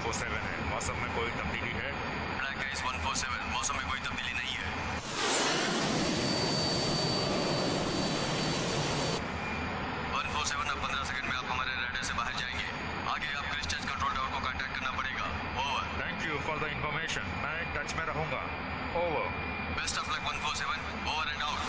147 है। मौसम में कोई तब्दीली है? ब्लैक आइस 147, मौसम में कोई तब्दीली नहीं है। 147, अब 15 सेकंड में आप हमारे रडार से बाहर जाएंगे। आगे आप क्रिस्टच कंट्रोल टावर को कांटेक्ट करना पड़ेगा। Over. Thank you for the information. मैं टच में रहूंगा। Over. Best of luck 147, over and out.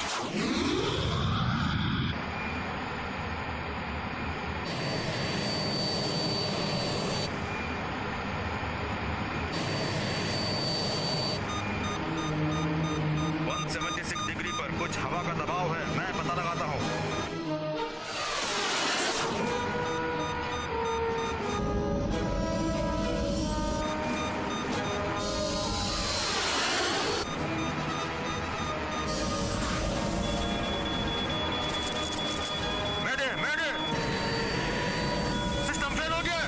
Degree पर कुछ हवा का दबाव है, मैं पता लगाता हूँ। मैडे मैडे, सिस्टम फेल हो गया।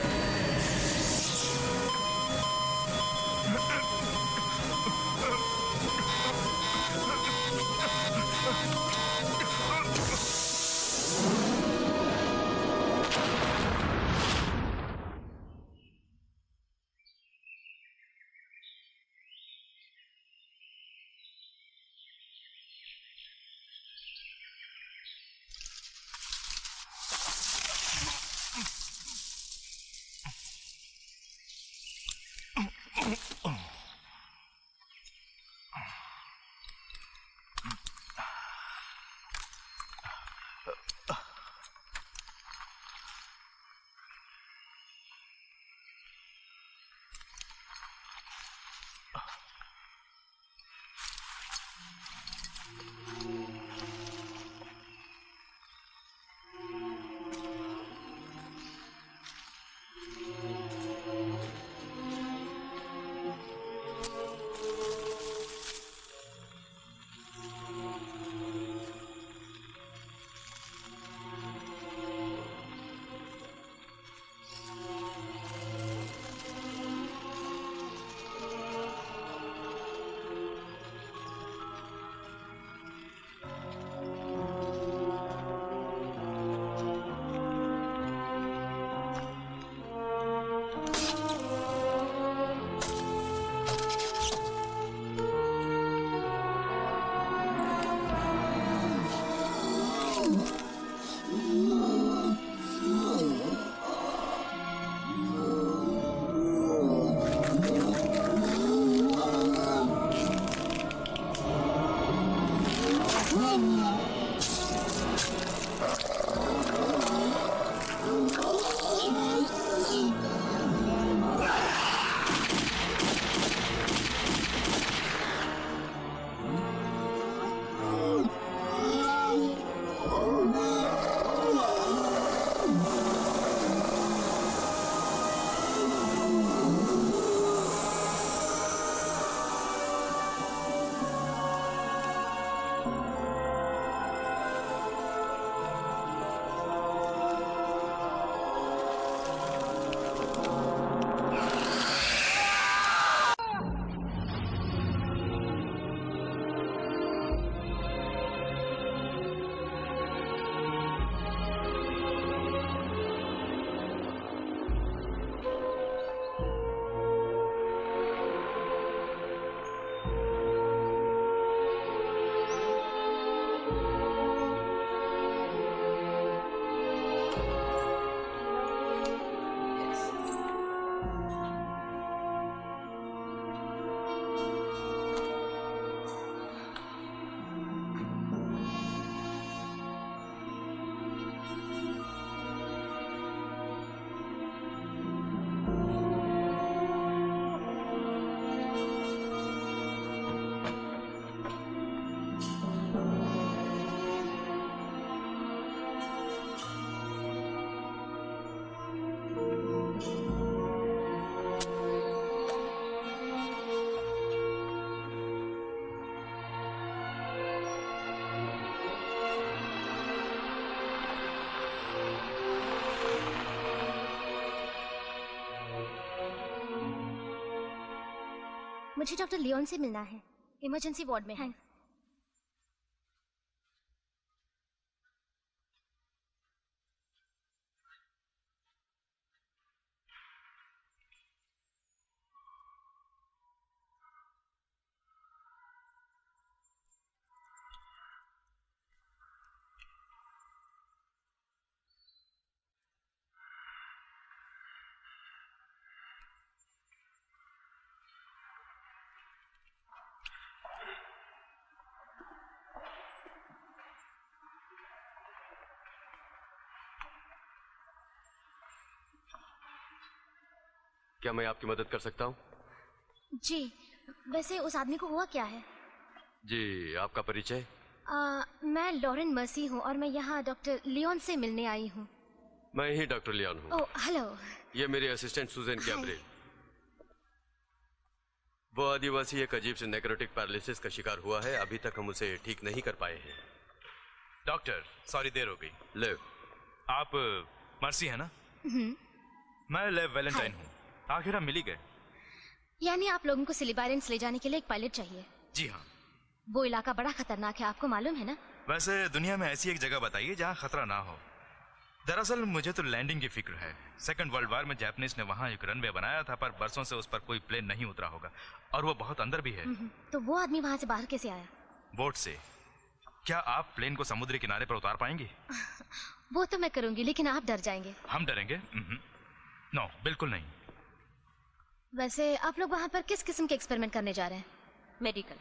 मुझे डॉक्टर लियोन से मिलना है, इमरजेंसी वार्ड में है। क्या मैं आपकी मदद कर सकता हूँ? जी, वैसे उस आदमी को हुआ क्या है? जी, आपका परिचय? मैं लॉरेन मर्सी हूँ और मैं यहाँ डॉक्टर लियोन से मिलने आई हूँ। मैं ही डॉक्टर लियोन हूँ। ओह, हेलो। ये मेरी असिस्टेंट सुजैन कैब्रिल। वो आदिवासी एक अजीब से नेक्रोटिक पैरालिसिस का शिकार हुआ है। अभी तक हम उसे ठीक नहीं कर पाए हैं। डॉक्टर, सॉरी देर हो गई। लेव, आप मर्सी है ना? मैं लेव वैलेंटाइन हूँ। आखिर हम मिल ही गए। यानी आप लोगों को सिलिबारेंस ले जाने के लिए एक पायलट चाहिए? जी हाँ। वो इलाका बड़ा खतरनाक है, आपको मालूम है ना? वैसे दुनिया में ऐसी एक जगह बताइए जहाँ खतरा ना हो। दरअसल मुझे तो लैंडिंग की फिक्र है। सेकंड वर्ल्ड वॉर में जापानीज ने वहाँ एक रनवे बनाया था, पर बरसों से उस पर कोई प्लेन नहीं उतरा होगा और वो बहुत अंदर भी है। तो वो आदमी वहाँ से बाहर कैसे आया? बोट से। क्या आप प्लेन को समुद्री किनारे पर उतार पाएंगे? वो तो मैं करूंगी, लेकिन आप डर जाएंगे। हम डरेंगे? नो, बिल्कुल नहीं। वैसे आप लोग वहाँ पर किस किस्म के एक्सपेरिमेंट करने जा रहे हैं? मेडिकल।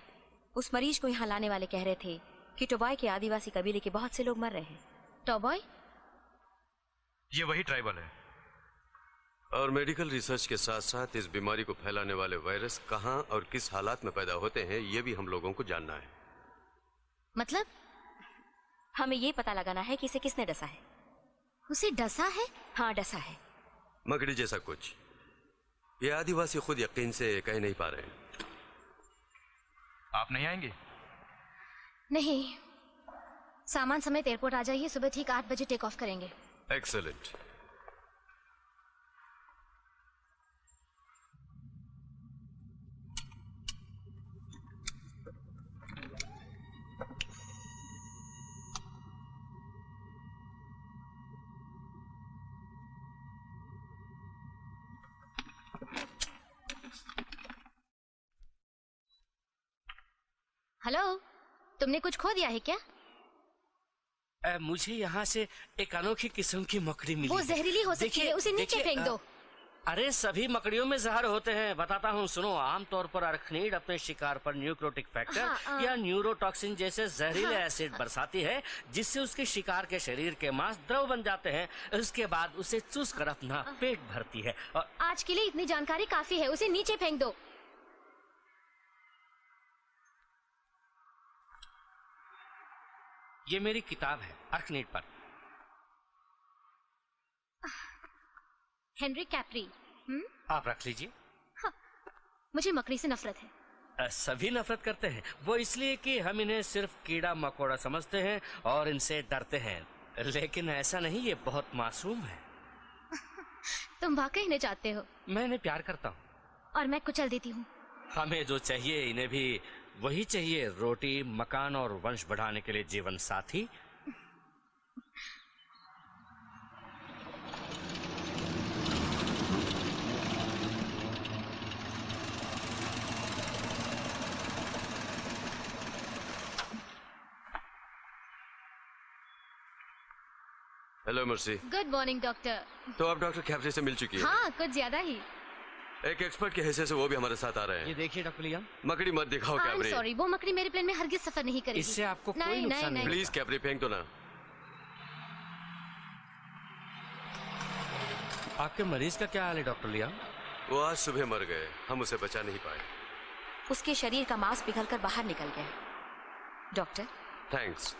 उस मरीज को यहाँ लाने वाले कह रहे थे कि टोबाई के आदिवासी कबीले के बहुत से लोग मर रहे हैं। टोबाई? ये वही ट्राइबल है। और मेडिकल रिसर्च के साथ साथ इस बीमारी को फैलाने वाले वायरस कहाँ और किस हालात में पैदा होते हैं, ये भी हम लोगों को जानना है। मतलब? हमें ये पता लगाना है कि इसे किसने डसा है। उसे डसा है? हाँ, डसा है। मकड़ी जैसा कुछ। ये आदिवासी खुद यकीन से कह नहीं पा रहे हैं। आप नहीं आएंगे? नहीं, सामान समेत एयरपोर्ट आ जाइए। सुबह ठीक 8 बजे टेक ऑफ करेंगे। एक्सेलेंट। हेलो, तुमने कुछ खो दिया है क्या? मुझे यहाँ से एक अनोखी किस्म की मकड़ी मिली। वो जहरीली हो सकती है, उसे नीचे फेंक दो। अरे सभी मकड़ियों में जहर होते हैं, बताता हूँ सुनो। आमतौर पर अरखनीड अपने शिकार पर न्यूक्रोटिक फैक्टर या न्यूरोटॉक्सिन जैसे जहरीले एसिड बरसाती है, जिससे उसके शिकार के शरीर के मांस द्रव बन जाते हैं। उसके बाद उसे चूस कर अपना पेट भरती है। और आज के लिए इतनी जानकारी काफी है, उसे नीचे फेंक दो। ये मेरी किताब है अरखनीड पर। हेनरी कैप्री। आप रख लीजिए। मुझे मकड़ी से नफरत है। सभी नफरत करते हैं, वो इसलिए कि हम इन्हें सिर्फ कीड़ा मकोड़ा समझते हैं और इनसे डरते हैं, लेकिन ऐसा नहीं, ये बहुत मासूम है। तुम वाकई इन्हें चाहते हो? मैं इन्हें प्यार करता हूँ और मैं कुचल देती हूँ। हमें जो चाहिए इन्हें भी वही चाहिए, रोटी, मकान और वंश बढ़ाने के लिए जीवन साथी। Hello mercy. Good morning doctor. तो आप डॉक्टर कैब्रे से मिल चुकी हैं? हाँ, कुछ ज्यादा ही। एक एक्सपर्ट के हैसियत से वो भी हमारे साथ आ रहे हैं। ये देखिए डॉक्टर लियोन। मकड़ी मत दिखाओ कैब्रे। सॉरी, वो मकड़ी मेरे प्लेन में हरगिज सफर नहीं करेगी। इससे आपको कोई नुकसान नहीं। प्लीज कैब्रे फेंक दो ना। आपके मरीज का क्या हाल है डॉक्टर लियोन? वो आज सुबह मर गए, हम उसे बचा नहीं पाए। उसके शरीर का मांस पिघलकर बाहर निकल गया। डॉक्टर। थैंक्स।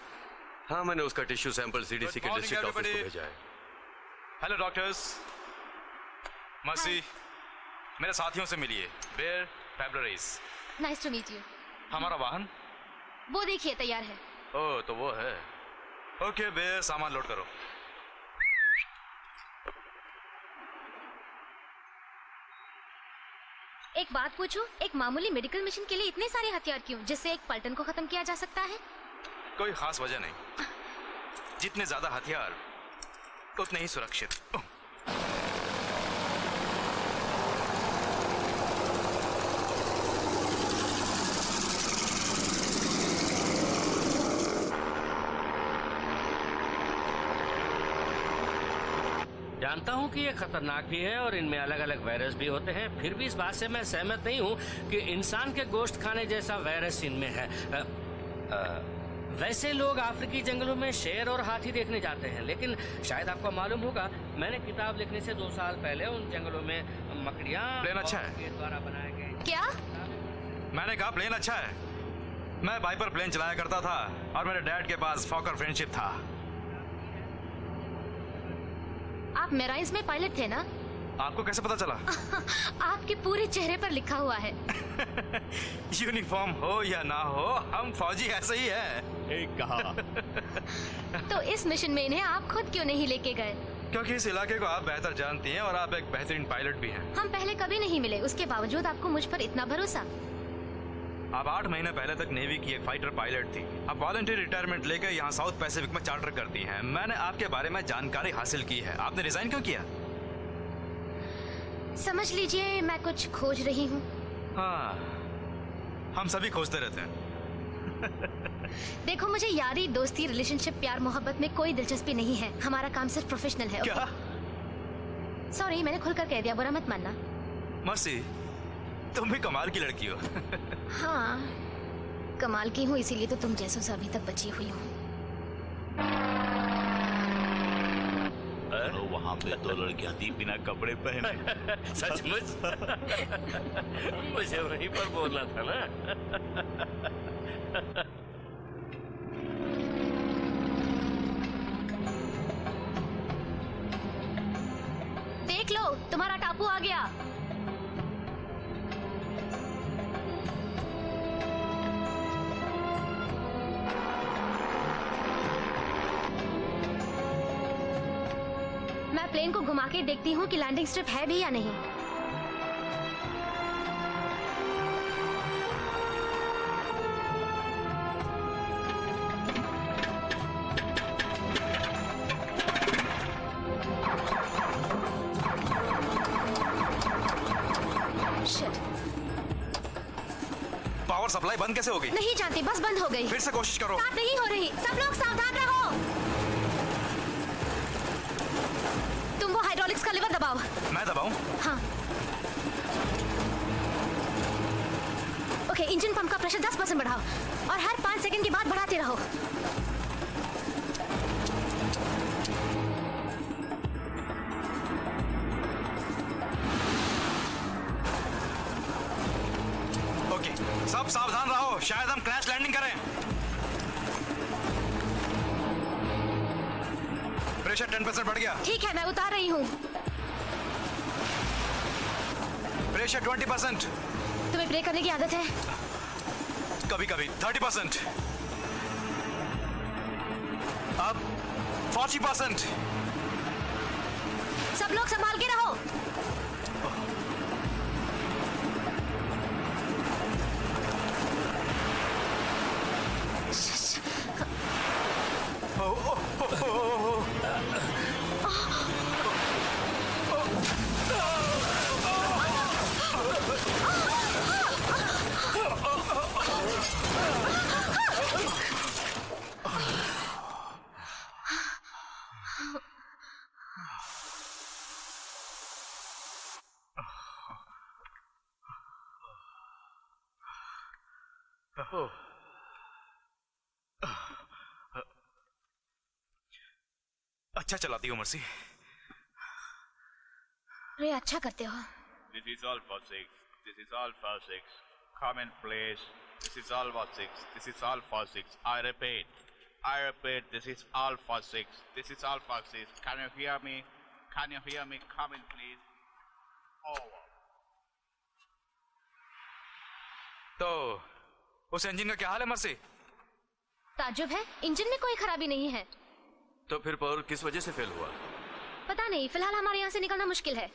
हाँ, मैंने उसका टिश्यू सैंपल सीडीसी के डिस्ट्रिक्ट ऑफिस को भेजा है। Hello doctors. मर्सी, मेरे साथियों से मिलिए। बेयर फेब्ररीज। Nice to meet you. हमारा वाहन वो देखिए तैयार है। ओह, तो वो है। ओके बेयर, सामान लोड करो। एक बात पूछूं, एक मामूली मेडिकल मिशन के लिए इतने सारे हथियार क्यों, जिससे एक पलटन को खत्म किया जा सकता है? कोई खास वजह नहीं। जितने ज्यादा हथियार उतने ही सुरक्षित। जानता हूँ कि ये खतरनाक भी है और इनमें अलग अलग वायरस भी होते हैं, फिर भी इस बात से मैं सहमत नहीं हूँ कि इंसान के गोश्त खाने जैसा वायरस इनमें है। वैसे लोग अफ्रीकी जंगलों में शेर और हाथी देखने जाते हैं, लेकिन शायद आपको मालूम होगा मैंने किताब लिखने से 2 साल पहले उन जंगलों में मकड़ियाँ प्लेन अच्छा है। के द्वारा बनाए गए। क्या? मैंने कहा प्लेन अच्छा है। मैं वाइपर प्लेन चलाया करता था और मेरे डैड के पास फॉकर फ्रेंडशिप था। आप मेराइन्स में पायलट थे ना? आपको कैसे पता चला? आपके पूरे चेहरे पर लिखा हुआ है। यूनिफॉर्म हो या ना हो, हम फौजी ऐसे ही हैं। ठीक कहा। तो इस मिशन में इन्हें आप खुद क्यों नहीं लेके गए? क्योंकि इस इलाके को आप बेहतर जानती हैं और आप एक बेहतरीन पायलट भी हैं। हम पहले कभी नहीं मिले, उसके बावजूद आपको मुझ पर इतना भरोसा। आप 8 महीने पहले तक नेवी की एक फाइटर पायलट थी। अब वॉलंटियर रिटायरमेंट लेकर यहाँ साउथ पैसिफिक में चार्टर करती हैं। मैंने आपके बारे में जानकारी हासिल की है। आपने रिजाइन क्यों किया? समझ लीजिए मैं कुछ खोज रही हूँ। हाँ, हम सभी खोजते रहते हैं। देखो, मुझे यारी, दोस्ती, रिलेशनशिप, प्यार, मोहब्बत में कोई दिलचस्पी नहीं है। हमारा काम सिर्फ प्रोफेशनल है। क्या? सॉरी, मैंने खुलकर कह दिया, बुरा मत मानना। मर्सी, तुम भी कमाल की लड़की हो। हाँ, कमाल की हूँ, इसीलिए तो तुम जैसों से अभी तक बची हुई हूँ। तो वहाँ पे 2 लड़कियां थी बिना कपड़े पहने। सचमुच? मुझे वहीं पर बोलना था ना। देख लो, तुम्हारा टापू आ गया। मैं प्लेन को घुमा के देखती हूँ कि लैंडिंग स्ट्रिप है भी या नहीं। Shit. पावर सप्लाई बंद कैसे हो गई? नहीं जानती, बस बंद हो गई। फिर से कोशिश करो। स्टार्ट नहीं हो रही। सब लोग सावधान रहो। तुम वो हाइड्रोलिक्स का लीवर दबाओ। मैं दबाऊं? हाँ। ओके, इंजन पंप का प्रेशर 10% बढ़ाओ और हर 5 सेकंड के बाद बढ़ाते रहो। ओके, सब सावधान रहो, शायद हम क्रैश लैंडिंग करें। प्रेशर 10% बढ़ गया। ठीक है, मैं उतार रही हूँ। प्रेशर 20%। तुम्हें ब्रेक करने की आदत है? कभी कभी 30%। अब 40%। सब लोग संभाल के रहो। अच्छा चलाती हो मर्सी। रे, अच्छा करते हो। This is Alpha 6. This is Alpha 6. Come in, please. This is Alpha 6. This is Alpha 6. I repeat. This is Alpha 6. This is Alpha 6. Can you hear me? Can you hear me? Come in, please. Over. तो उस engine का क्या हाल है mercy? ताज्जुब है, engine में कोई खराबी नहीं है। तो फिर पावर किस वजह से फेल हुआ? पता नहीं, फिलहाल हमारे यहाँ से निकलना मुश्किल है।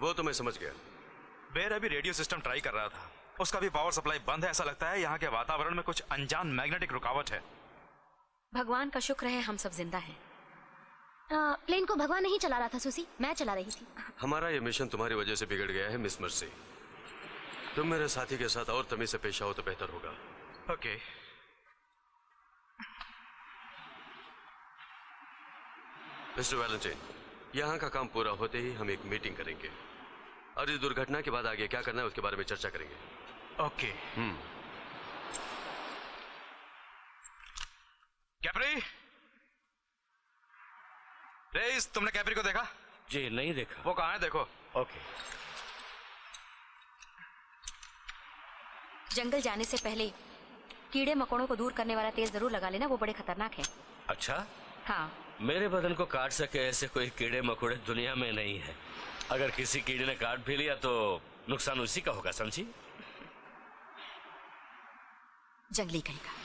वो तो मैं समझ गया। बेर अभी रेडियो सिस्टम ट्राई कर रहा था, उसका भी पावर सप्लाई बंद है। ऐसा लगता है यहाँ के वातावरण में कुछ अनजान मैग्नेटिक रुकावट है। भगवान का शुक्र है हम सब जिंदा हैं। प्लेन को भगवान नहीं चला रहा था सुसी, मैं चला रही थी। हमारा ये मिशन तुम्हारी वजह से बिगड़ गया है मिस मर्सी। तुम मेरे साथी के साथ और तमीज से पेश आओ तो बेहतर होगा। ओके। मिस्टर वैलेंटाइन, यहाँ का काम पूरा होते ही हम एक मीटिंग करेंगे और इस दुर्घटना के बाद आगे क्या करना है उसके बारे में चर्चा करेंगे। ओके। प्लीज, तुमने कैपरी को देखा? जी नहीं देखा। वो कहाँ है, देखो। ओके। जंगल जाने से पहले कीड़े मकोड़ों को दूर करने वाला तेल जरूर लगा लेना, वो बड़े खतरनाक है। अच्छा, हाँ। मेरे बदन को काट सके ऐसे कोई कीड़े मकोड़े दुनिया में नहीं है। अगर किसी कीड़े ने काट भी लिया तो नुकसान उसी का होगा, समझी? जंगली कहीं का।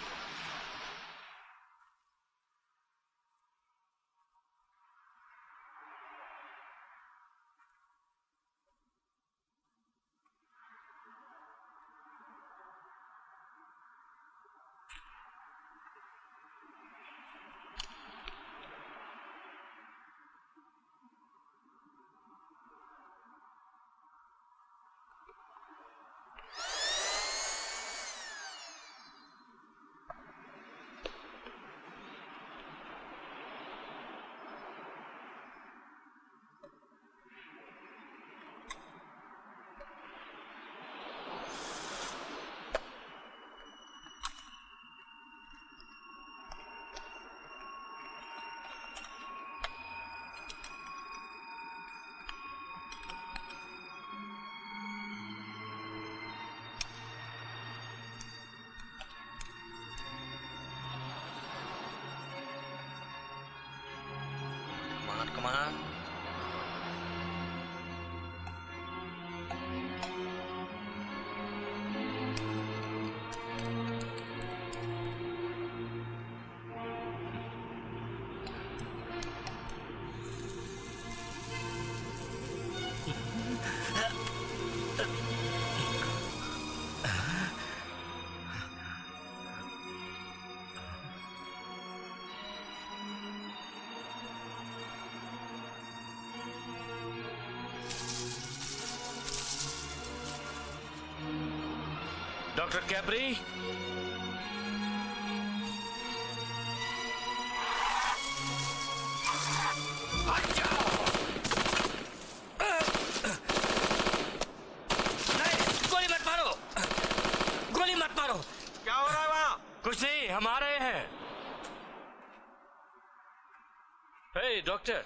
Come on. डॉक्टर कैपरी, गोली मत मारो, गोली मत मारो। क्या हो रहा है वहाँ? कुछ नहीं, हम आ रहे हैं। हे डॉक्टर,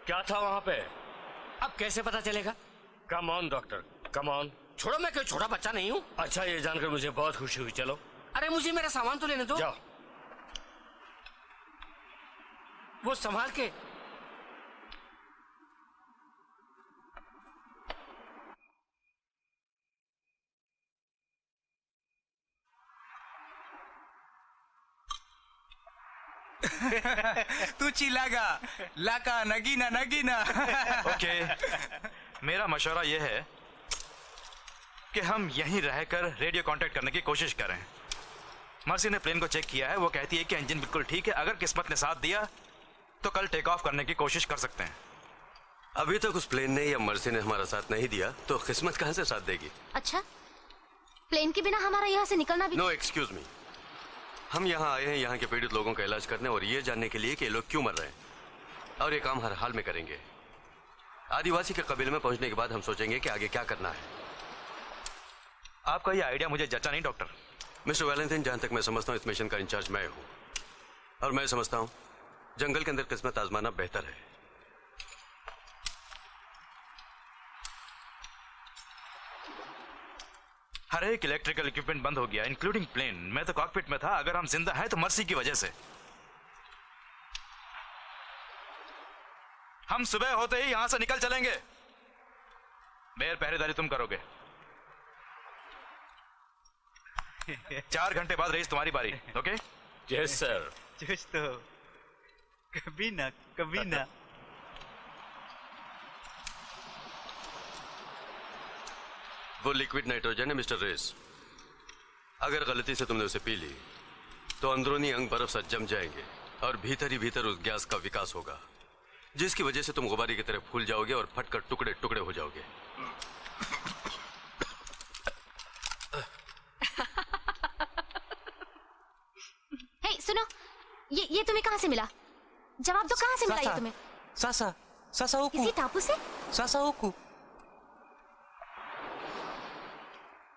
क्या था वहां पे? अब कैसे पता चलेगा? Come on doctor, come on. छोड़ो, मैं कोई छोटा बच्चा नहीं हूँ। अच्छा, ये जानकर मुझे बहुत खुशी हुई। चलो। अरे मुझे मेरा सामान तो लेने दो। जाओ। वो संभाल के। तू चिल्लागा, लाका नगीना नगीना। ओके, मेरा मशवरा यह है कि हम यहीं रहकर रेडियो कांटेक्ट करने की कोशिश करें। मर्सी ने प्लेन को चेक किया है, वो कहती है कि इंजन बिल्कुल ठीक है। अगर किस्मत ने साथ दिया तो कल टेक ऑफ करने की कोशिश कर सकते हैं। अभी तक उस प्लेन ने या मर्सी ने हमारा साथ नहीं दिया तो किस्मत कहां से साथ देगी? अच्छा, प्लेन के बिना हमारा यहाँ से निकलना भी। नो एक्सक्यूज मी, हम यहाँ आए हैं यहाँ के पीड़ित लोगों का इलाज करने और ये जानने के लिए कि ये लोग क्यों मर रहे हैं, और ये काम हर हाल में करेंगे। आदिवासी के कबीले में पहुंचने के बाद हम सोचेंगे कि आगे क्या करना है। आपका ये आइडिया मुझे जचा नहीं डॉक्टर। मिस्टर वैलेंटाइन, जहां तक मैं समझता हूँ इस मिशन का इंचार्ज मैं हूँ, और मैं समझता हूँ जंगल के अंदर किस्मत आजमाना बेहतर है। हर एक इलेक्ट्रिकल इक्विपमेंट बंद हो गया, इंक्लूडिंग प्लेन। मैं तो कॉकपिट में था। अगर हम जिंदा हैं तो मर्सी की वजह से। हम सुबह होते ही यहां से निकल चलेंगे। बेर पहरेदारी तुम करोगे। 4 घंटे बाद रईस तुम्हारी बारी। ओके? Yes sir. जोश तो कभी ना कभी ना। वो लिक्विड नाइट्रोजन है मिस्टर रेस। अगर गलती से तुमने उसे पी ली तो अंदरूनी अंग बर्फ सा जम जाएंगे और भीतर ही भीतर उस गैस का विकास होगा, जिसकी वजह से तुम गुब्बारे की तरह फूल जाओगे और फटकर टुकड़े टुकड़े हो जाओगे। हे सुनो, ये तुम्हें कहाँ से मिला? जवाब दो, कहाँ से मिला ये तुम्हें? सासा सासा ओकू, किसी टापू से? सासा ओकू।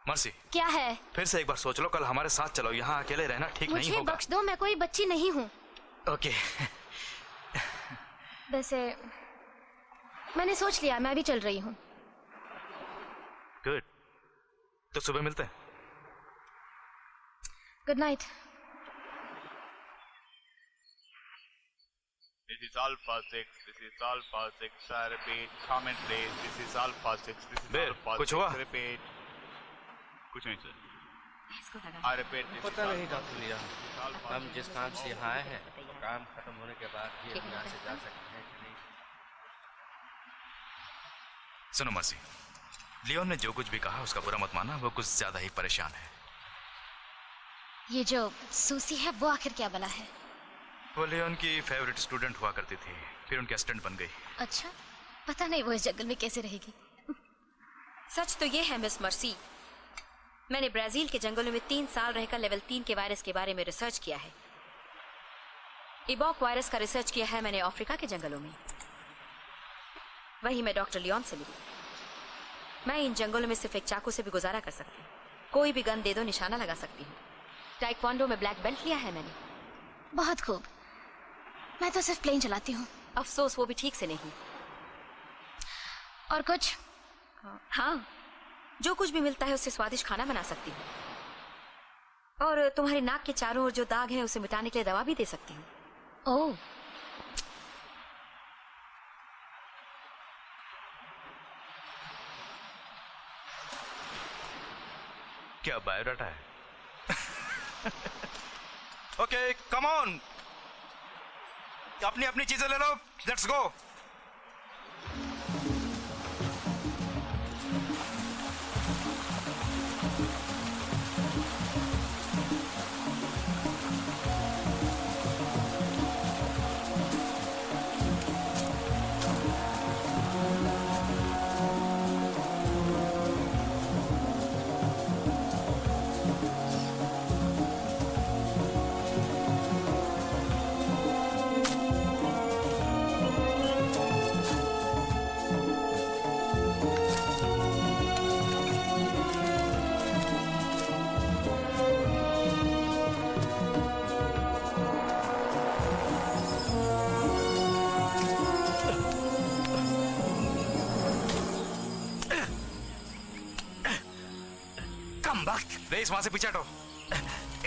मर्सी, क्या है? फिर से एक बार सोच लो। कल हमारे साथ चलो। यहाँ अकेले रहना ठीक नहीं होगा। मुझे बख्श दो, मैं कोई बच्ची नहीं हूँ। ओके। वैसे मैंने सोच लिया, मैं अभी चल रही हूँ। गुड, तो सुबह मिलते हैं। Good night. This is Alpha 6. This is Alpha 6. I repeat. Comment please. This is Alpha 6. This is बेर, Alpha कुछ 6. हुआ? Repeat. कुछ नहीं सर। इसको लगा I repeat. This is पता नहीं Alpha डॉक्टर 6. लिया, This is Alpha हम 6. जिस काम से यहाँ आए हैं वो काम खत्म होने के बाद ही हम यहाँ से जा सकते हैं कि नहीं। सुनो मर्सी, लियोन ने जो कुछ भी कहा उसका बुरा मत मानना, वो कुछ ज्यादा ही परेशान है। ये जो सूसी है वो आखिर क्या बला है? वो लियोन की फेवरेट स्टूडेंट हुआ करती थी, फिर उनकी असिस्टेंट बन गई। अच्छा, पता नहीं वो इस जंगल में कैसे रहेगी। सच तो ये है मिस मर्सी, मैंने ब्राजील के जंगलों में 3 साल रहकर लेवल 3 के वायरस के बारे में रिसर्च किया है। इबॉक वायरस का रिसर्च किया है मैंने अफ्रीका के जंगलों में। वही मैं डॉक्टर लियोन से मिली। मैं इन जंगलों में सिर्फ एक चाकू से भी गुजारा कर सकती हूँ, कोई भी गन दे दो निशाना लगा सकती हूँ। टाइक्वांडो में ब्लैक बेल्ट लिया है मैंने। बहुत खूब, मैं तो सिर्फ प्लेन चलाती हूँ। अफसोस वो भी ठीक से नहीं। और कुछ? हाँ, जो कुछ भी मिलता है उससे स्वादिष्ट खाना बना सकती हूँ, और तुम्हारी नाक के चारों ओर जो दाग है उसे मिटाने के लिए दवा भी दे सकती हूँ। ओह, क्या बायोडाटा है? ओके, कम ऑन, अपनी अपनी चीजें ले लो, लेट्स गो। रेस, वहां से पीछे हटो।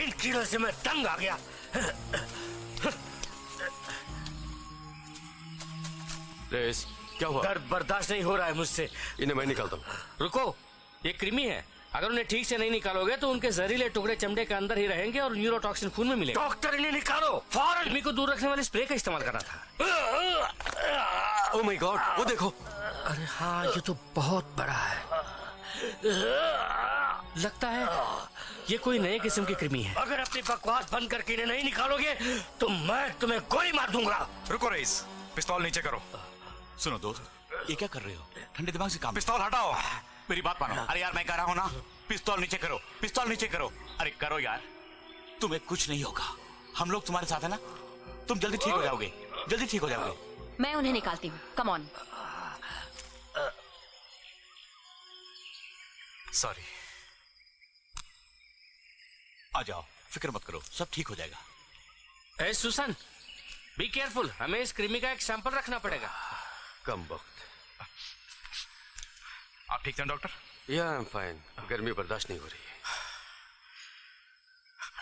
इन कीड़ों से मैं तंग आ गया। रेस, क्या हुआ? दर्द बर्दाश्त नहीं हो रहा है मुझसे। इन्हें मैं निकालता हूँ। रुको, ये कृमि है, अगर उन्हें ठीक से नहीं निकालोगे तो उनके जहरीले टुकड़े चमड़े के अंदर ही रहेंगे और न्यूरोटॉक्सिन खून में मिलेगा। डॉक्टर, इन्हें निकालो फौरन। कृमि को दूर रखने वाले स्प्रे का इस्तेमाल करना था। ओह माय गॉड, वो देखो। अरे हाँ, ये तो बहुत बड़ा है। लगता है ये कोई नए किस्म की कृमि है। अगर अपनी बकवास बंद करके इन्हें नहीं निकालोगे तो मैं तुम्हें गोली मार दूंगा। रुको रेस, पिस्तौल नीचे करो। सुनो दोस्त, ये क्या कर रहे हो? ठंडे दिमाग से काम। पिस्तौल हटाओ। मेरी बात मानो। अरे यार, मैं कह रहा हूँ ना, पिस्तौल नीचे करो, पिस्तौल नीचे करो। अरे करो यार, तुम्हें कुछ नहीं होगा, हम लोग तुम्हारे साथ है ना, तुम जल्दी ठीक हो जाओगे, जल्दी ठीक हो जाओगे। मैं उन्हें निकालती हूँ, कम ऑन। सॉरी। आ जाओ, फिक्र मत करो, सब ठीक हो जाएगा। ए सुसन, बी केयरफुल, हमें इस कृमि का एक सैंपल रखना पड़ेगा। कम वक्त। आप ठीक हैं डॉक्टर? या आई एम फाइन, गर्मी बर्दाश्त नहीं हो रही है।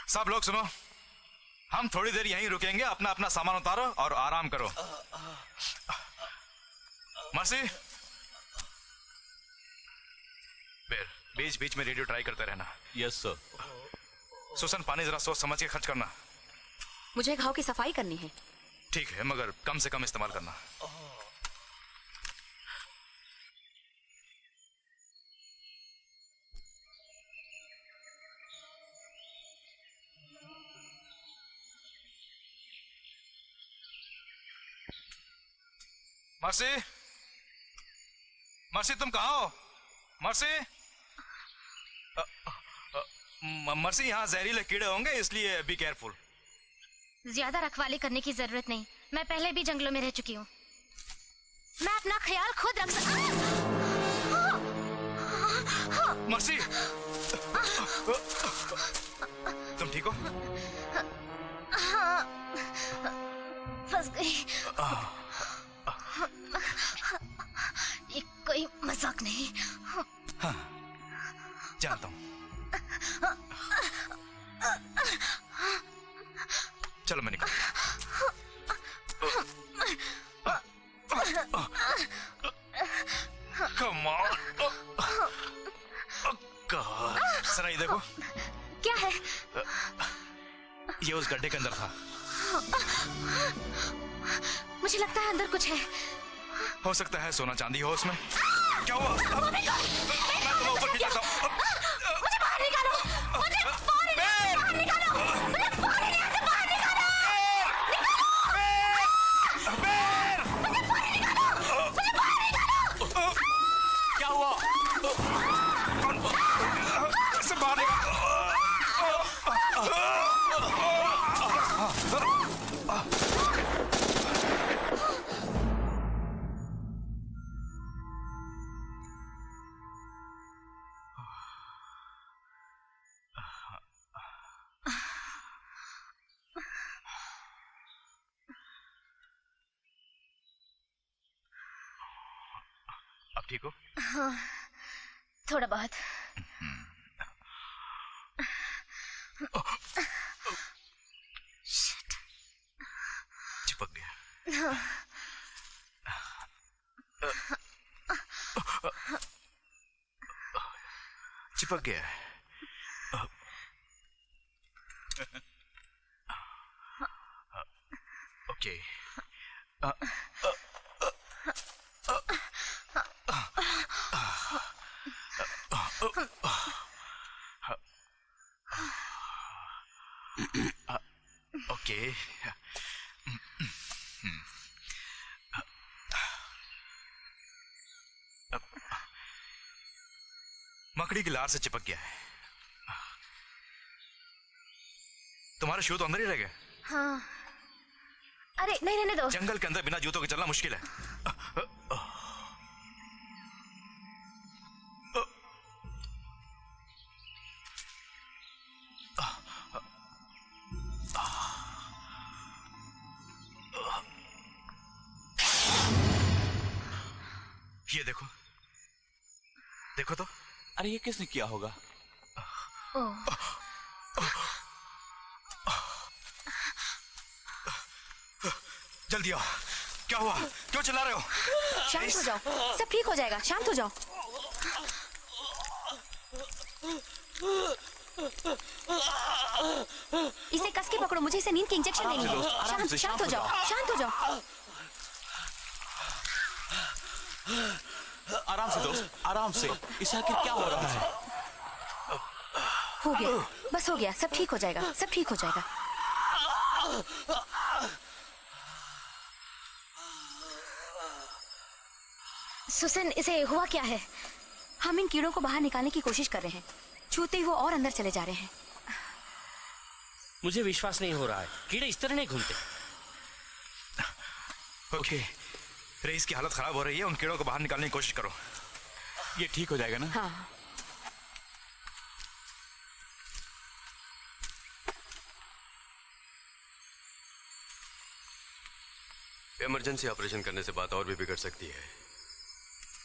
सब लोग सुनो, हम थोड़ी देर यहीं रुकेंगे, अपना अपना सामान उतारो और आराम करो। मर्सी, बेर, बीच बीच में रेडियो ट्राई करते रहना। Yes sir. सुसन, पानी जरा सोच समझ के खर्च करना। मुझे घाव की सफाई करनी है। ठीक है, मगर कम से कम इस्तेमाल करना। मर्सी, मर्सी तुम कहाँ हो? मर्सी, मर्सी, यहाँ जहरीले कीड़े होंगे, इसलिए बी केयरफुल। ज्यादा रखवाली करने की जरूरत नहीं, मैं पहले भी जंगलों में रह चुकी हूँ। मैं अपना ख्याल खुद रख मर्सी, तुम ठीक हो? फंस गई। मजाक नहीं। हाँ, जानता हूँ। चलो मैं निकल। Come on. God. जरा ये देखो। क्या है? ये उस गड्ढे के अंदर था। मुझे लगता है अंदर कुछ है। हो सकता है सोना चांदी हो उसमें। क्या हुआ? मैं तुम्हें ऊपर खींचता हूँ। मुझे बाहर निकालो। मुझे बाहर निकालो। मुझे बाहर यहाँ से बाहर निकालो। मुझे बाहर निकालो। मुझे बाहर निकालो। क्या हुआ? से बाहर निकालो। अब ठीक हो? हाँ, थोड़ा बहुत। चिपक गया। चिपक गया। ओके। ओके। मकड़ी की लार से चिपक गया है। तुम्हारे शू तो अंदर ही रह गए। हाँ। अरे नहीं रहने दो। जंगल के अंदर बिना जूतों के चलना मुश्किल है। ये देखो, देखो तो। अरे ये किसने किया होगा? जल्दी आओ। क्या हुआ? क्यों चिल्ला रहे हो? शांत हो जाओ, सब ठीक हो जाएगा। शांत हो जाओ। इसे कस के पकड़ो, मुझे इसे नींद की इंजेक्शन लेनी है। शांत हो जाओ, शांत हो जाओ। आराम से दोस्त, आराम से। इसे आखिर क्या हो रहा है? हो गया, बस हो गया। सब ठीक हो जाएगा, सब ठीक हो जाएगा। सुसन, इसे हुआ क्या है? हम इन कीड़ों को बाहर निकालने की कोशिश कर रहे हैं। छूते ही वो और अंदर चले जा रहे हैं। मुझे विश्वास नहीं हो रहा है, कीड़े इस तरह नहीं घूमते। ओके, रेस की हालत खराब हो रही है। उन कीड़ों को बाहर निकालने की कोशिश करो। ये ठीक हो जाएगा ना? हाँ। इमरजेंसी ऑपरेशन करने से बात और भी बिगड़ सकती है,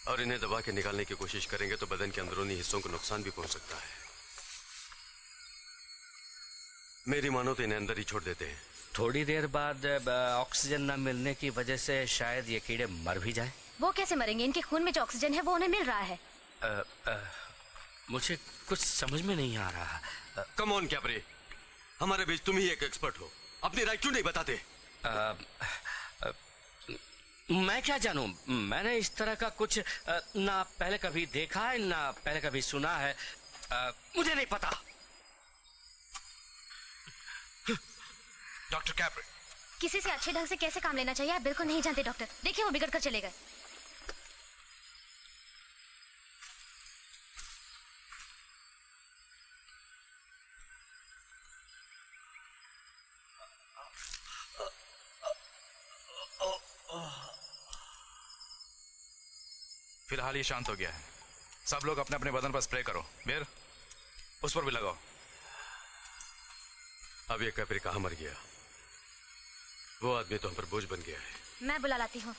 और इन्हें दबा के निकालने की कोशिश करेंगे तो बदन के अंदरूनी हिस्सों को नुकसान भी पहुंच सकता है। मेरी मानो तो इन्हें अंदर ही छोड़ देते हैं। थोड़ी देर बाद ऑक्सीजन न मिलने की वजह से शायद ये कीड़े मर भी जाएं। वो कैसे मरेंगे? इनके खून में जो ऑक्सीजन है वो उन्हें मिल रहा है। मुझे कुछ समझ में नहीं आ रहा। कम ऑन कैप्रे, हमारे बीच तुम ही एक एक्सपर्ट हो, अपनी राय क्यों नहीं बताते? मैं क्या जानूं? मैंने इस तरह का कुछ ना पहले कभी देखा है ना पहले कभी सुना है। मुझे नहीं पता। डॉक्टर कैप्रे, किसी से अच्छे ढंग से कैसे काम लेना चाहिए आप बिल्कुल नहीं जानते डॉक्टर। देखिए वो बिगड़ कर चले गए। फिलहाल ये शांत हो गया है। सब लोग अपने अपने बदन पर स्प्रे करो। बेर, उस पर भी लगाओ। अब ये कैप्रे कहाँ मर गया? वो आदमी तो हम पर बोझ बन गया है। मैं बुला लाती हूँ।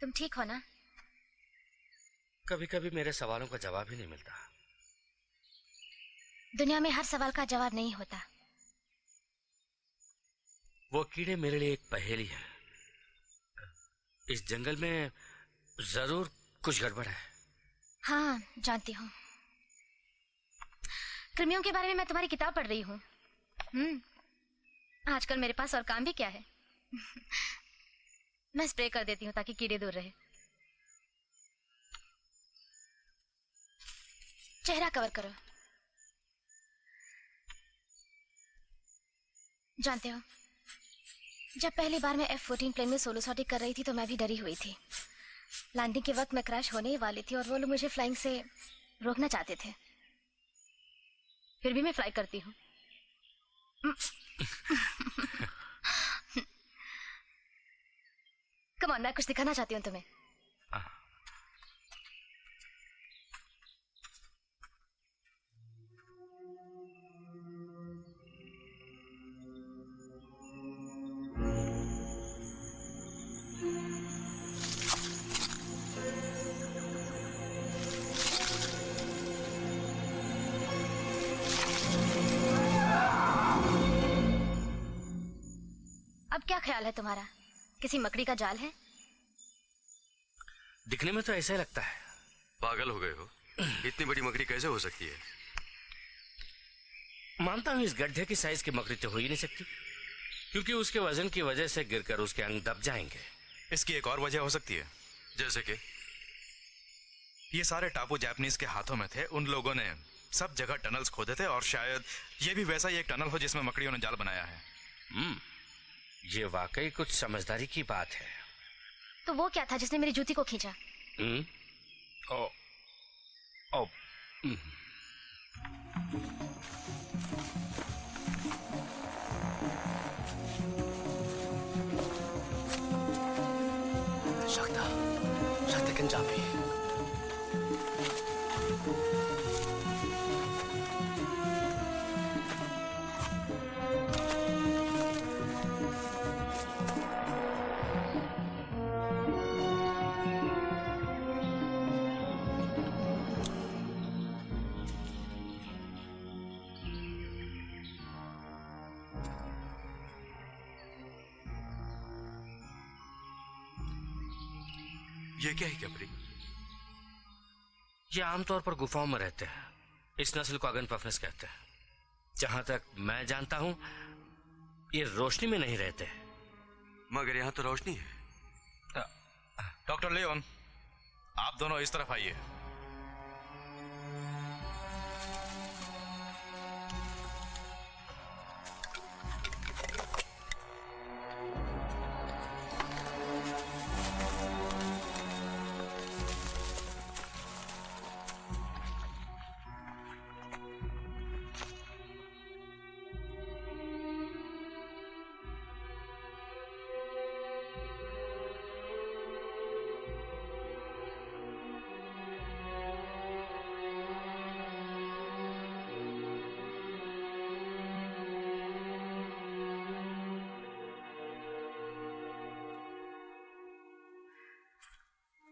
तुम ठीक हो ना? कभी कभी मेरे सवालों का जवाब ही नहीं मिलता। दुनिया में हर सवाल का जवाब नहीं होता। वो कीड़े मेरे लिए एक पहेली है। इस जंगल में जरूर कुछ गड़बड़ है। हाँ, जानती हूँ। कृमियों के बारे में मैं तुम्हारी किताब पढ़ रही हूँ। आजकल मेरे पास और काम भी क्या है। मैं स्प्रे कर देती हूँ ताकि कीड़े दूर रहे। चेहरा कवर करो। जानते हो, जब पहली बार मैं F-14 प्लेन में सोलो सॉर्टी कर रही थी तो मैं भी डरी हुई थी। लैंडिंग के वक्त मैं क्रैश होने ही वाली थी और वो लोग मुझे फ्लाइंग से रोकना चाहते थे। फिर भी मैं फ्लाई करती हूँ। कम ऑन, मैं कुछ दिखाना चाहती हूँ तुम्हें। अब क्या ख्याल है तुम्हारा? किसी मकड़ी का जाल है? दिखने में तो ऐसा ही लगता है। पागल हो गए हो? इतनी बड़ी मकड़ी कैसे हो सकती है? मानता हूं इस गड्ढे की साइज की मकड़ी तो हो ही नहीं सकती, क्योंकि उसके वजन की वजह से गिरकर उसके अंग दब जाएंगे। इसकी एक और वजह हो सकती है। जैसे कि ये सारे टापू जापानीज के हाथों में थे। उन लोगों ने सब जगह टनल्स खोदे थे और शायद ये भी वैसा ही एक टनल हो जिसमें मकड़ियों ने जाल बनाया है। ये वाकई कुछ समझदारी की बात है। तो वो क्या था जिसने मेरी जूती को खींचा? ओ, ओ, Sakta Kenjabi. ये क्या है कैपरी? ये आमतौर पर गुफाओं में रहते हैं। इस नस्ल को अगन पफनेस कहते हैं। जहां तक मैं जानता हूं ये रोशनी में नहीं रहते। मगर यहाँ तो रोशनी है। डॉक्टर लियोन, आप दोनों इस तरफ आइए।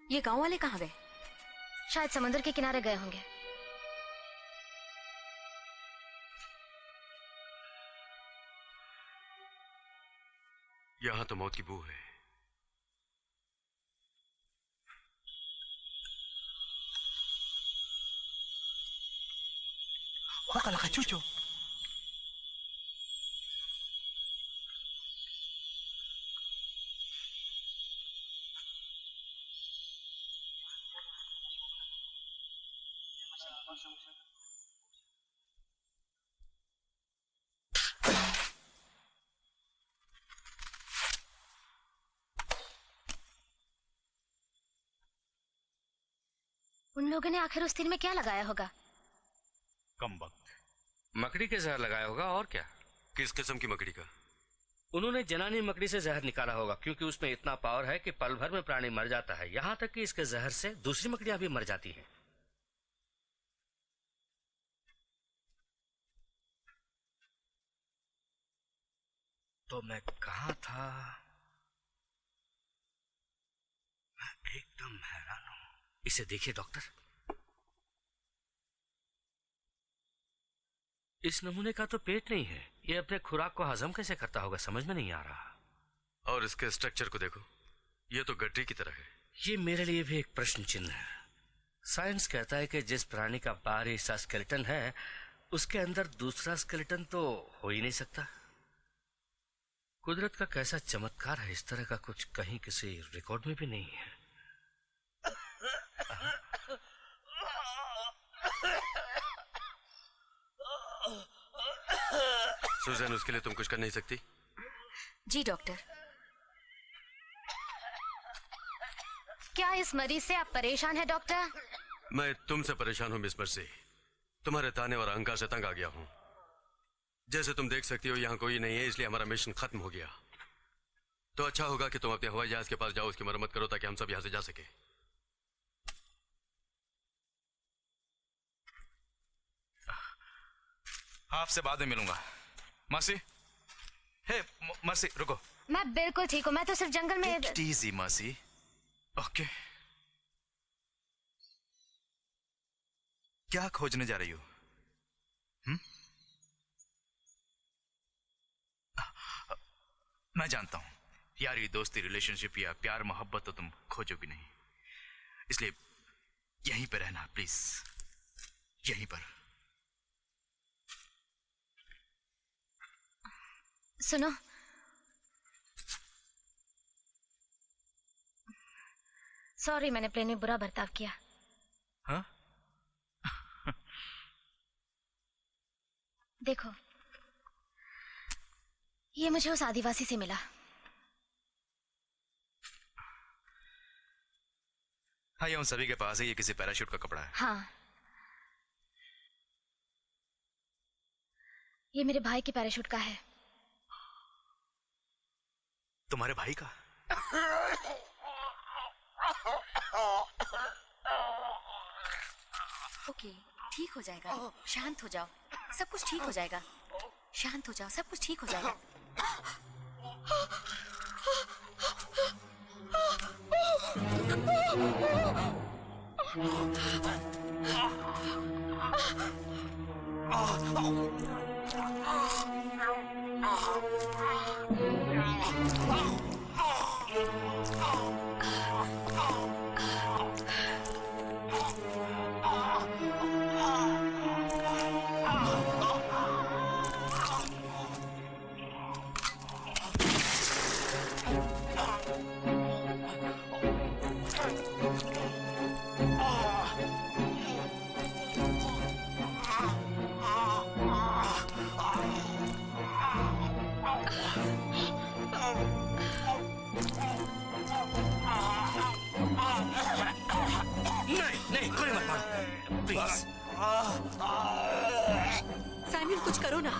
ये गांव वाले कहाँ गए? शायद समुद्र के किनारे गए होंगे। यहाँ तो मौत की बू है। Baka nakachucho. उन लोगों ने आखिर उस तीर में क्या लगाया होगा? कम वक्त। मकड़ी के जहर लगाया होगा और क्या। किस किस्म की मकड़ी का? उन्होंने जनानी मकड़ी से जहर निकाला होगा, क्योंकि उसमें इतना पावर है कि पल भर में प्राणी मर जाता है। यहाँ तक कि इसके जहर से दूसरी मकड़ियां भी मर जाती हैं। तो मैं कहाँ था? एकदम हैरान हूं। इसे देखिए डॉक्टर, इस नमूने का तो पेट नहीं है। ये अपने खुराक को हजम कैसे करता होगा, समझ में नहीं आ रहा। और इसके स्ट्रक्चर को देखो, ये तो गड्डी की तरह है। ये मेरे लिए भी एक प्रश्न चिन्ह है। साइंस कहता है कि जिस प्राणी का बाहरी हिस्सा स्केलेटन है, उसके अंदर दूसरा स्केलेटन तो हो ही नहीं सकता। कुदरत का कैसा चमत्कार है, इस तरह का कुछ कहीं किसी रिकॉर्ड में भी नहीं है। सुजैन, उसके लिए तुम कुछ कर नहीं सकती? जी डॉक्टर। क्या इस मरीज से आप परेशान हैं डॉक्टर? मैं तुमसे परेशान हूं मिस मर्सी। तुम्हारे ताने और अहंकार से तंग आ गया हूं। जैसे तुम देख सकती हो यहाँ कोई नहीं है, इसलिए हमारा मिशन खत्म हो गया। तो अच्छा होगा कि तुम अपने हवाई जहाज के पास जाओ, उसकी मरम्मत करो ताकि हम सब यहाँ से जा सके। आपसे बाद में मिलूंगा। मर्सी, हे मर्सी रुको। मैं बिल्कुल ठीक हूँ, मैं तो सिर्फ जंगल में। Take it easy mercy. Okay, क्या खोजने जा रही हो? मैं जानता हूं, यारी दोस्ती रिलेशनशिप या प्यार मोहब्बत तो तुम खोजोगी नहीं, इसलिए यहीं पर रहना प्लीज, यहीं पर। सुनो, सॉरी मैंने प्लेन में बुरा बर्ताव किया। हाँ? देखो, ये मुझे उस आदिवासी से मिला। हाँ, ये उन सभी के पास है। ये किसी पैराशूट का कपड़ा है। हाँ, ये मेरे भाई के पैराशूट का है। तुम्हारे भाई का? ओके, ठीक हो जाएगा, शांत हो जाओ, सब कुछ ठीक हो जाएगा। शांत हो जाओ, सब कुछ ठीक हो जाएगा। नहीं, कोई मत मारो प्लीज। साइमन, कुछ करो ना।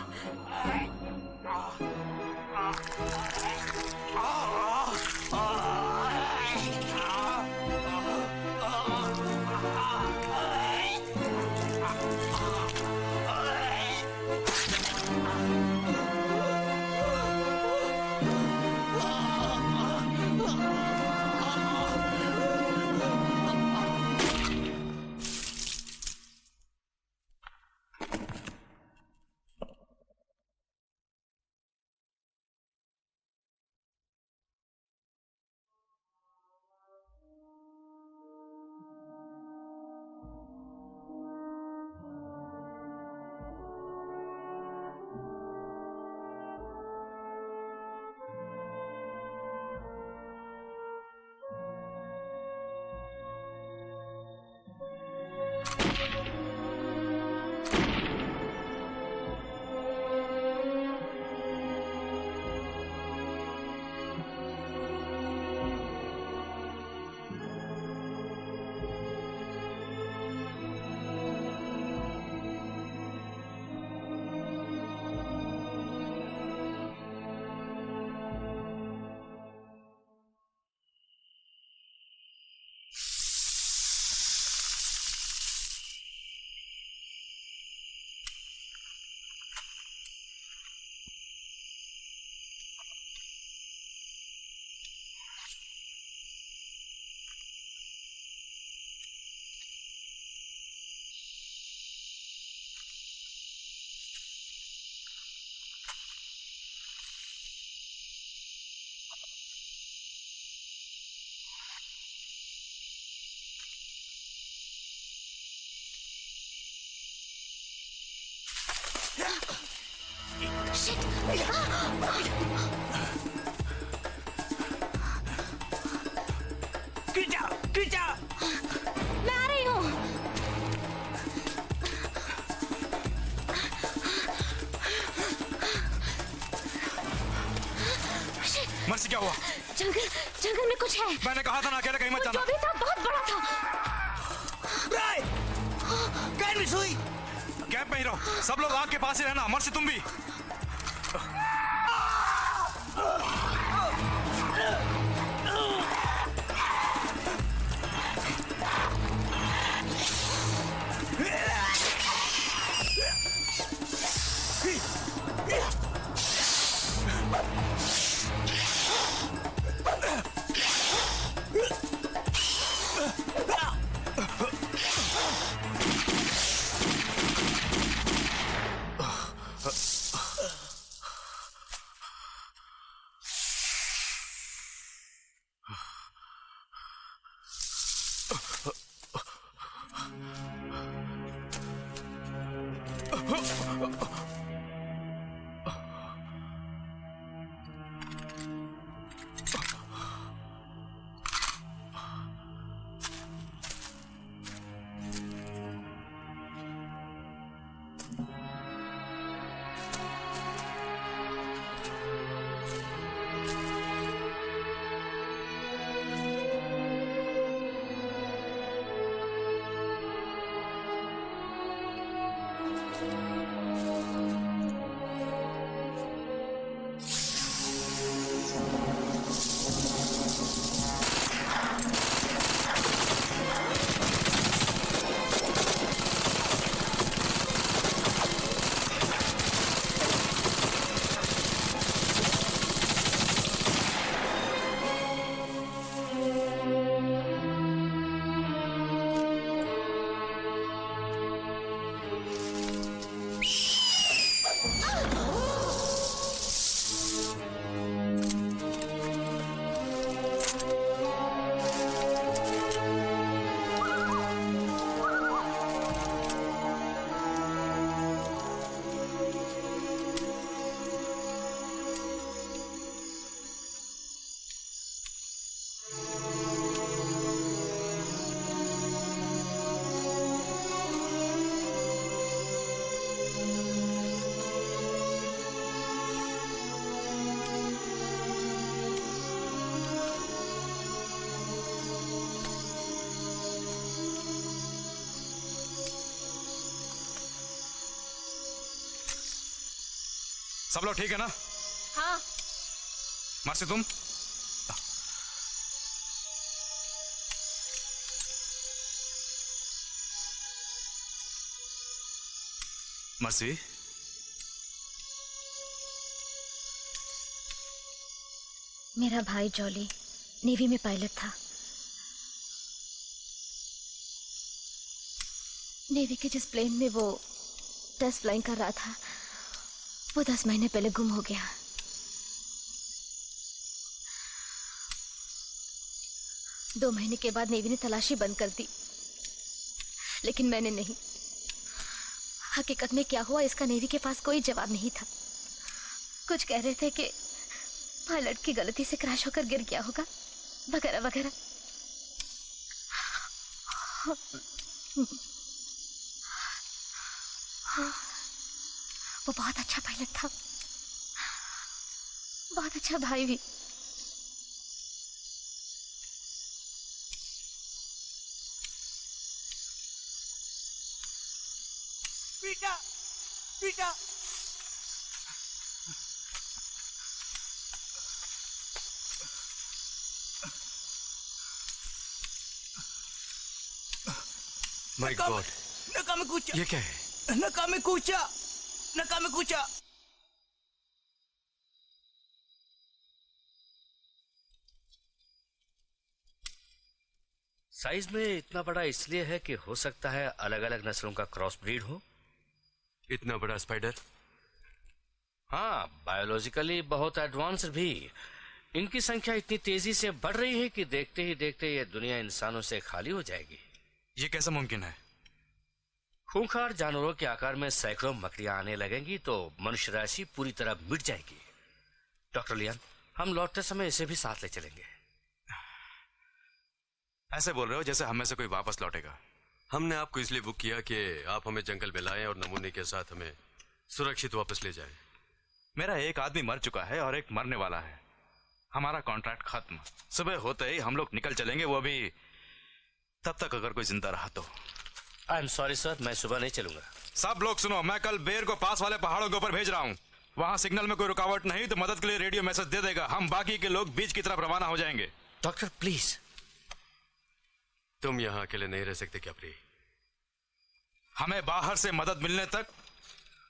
गिर जा। मैं आ रही हूँ। मर्सी क्या हुआ? जंगल में कुछ है। मैंने कहा था ना अकेले कहीं मत जाना। जो भी था बहुत बड़ा था। ब्राय, कैन भी सुई। कैंप में ही रहो, सब लोग आग के पास ही रहना। मर्सी तुम भी। सब लोग ठीक है ना? हाँ। मर्सी तुम? मर्सी, मेरा भाई जॉली नेवी में पायलट था। नेवी के जिस प्लेन में वो टेस्ट फ्लाइंग कर रहा था वो 10 महीने पहले गुम हो गया। दो महीने के बाद नेवी ने तलाशी बंद कर दी, लेकिन मैंने नहीं। हकीकत में क्या हुआ इसका नेवी के पास कोई जवाब नहीं था। कुछ कह रहे थे कि पायलट की गलती से क्रैश होकर गिर गया होगा, वगैरह वगैरह। वो बहुत अच्छा पायलट था, बहुत अच्छा भाई भी। बेटा, बेटा। माय गॉड, नकामे कूचा। ये क्या है? नकामे कूचा, नकामे कूचा। साइज में इतना बड़ा इसलिए है कि हो सकता है अलग अलग नस्लों का क्रॉस ब्रीड हो। इतना बड़ा स्पाइडर? हाँ, बायोलॉजिकली बहुत एडवांस भी। इनकी संख्या इतनी तेजी से बढ़ रही है कि देखते ही देखते ये दुनिया इंसानों से खाली हो जाएगी। ये कैसे मुमकिन है? खूंखार जानवरों के आकार में सैकड़ों मकड़ियां आने लगेंगी तो मनुष्य राशि पूरी तरह मिट जाएगी। डॉक्टर लियान, हम लौटते समय इसे भी साथ ले चलेंगे। ऐसे बोल रहे हो जैसे हम में से कोई वापस लौटेगा। हमने आपको इसलिए बुक किया कि आप हमें जंगल में लाएं और नमूने के साथ हमें सुरक्षित वापस ले जाएं। मेरा एक आदमी मर चुका है और एक मरने वाला है। हमारा कॉन्ट्रैक्ट खत्म। सुबह होते ही हम लोग निकल चलेंगे, वो भी तब तक अगर कोई जिंदा रहा तो। आई एम सॉरी सर, मैं सुबह नहीं चलूंगा। सब लोग सुनो, मैं कल बेर को पास वाले पहाड़ों के ऊपर भेज रहा हूँ। वहाँ सिग्नल में कोई रुकावट नहीं तो मदद के लिए रेडियो मैसेज दे देगा। हम बाकी के लोग बीच की तरफ रवाना हो जाएंगे। Doctor please. तुम यहाँ अकेले नहीं रह सकते क्या प्रिय? हमें बाहर से मदद मिलने तक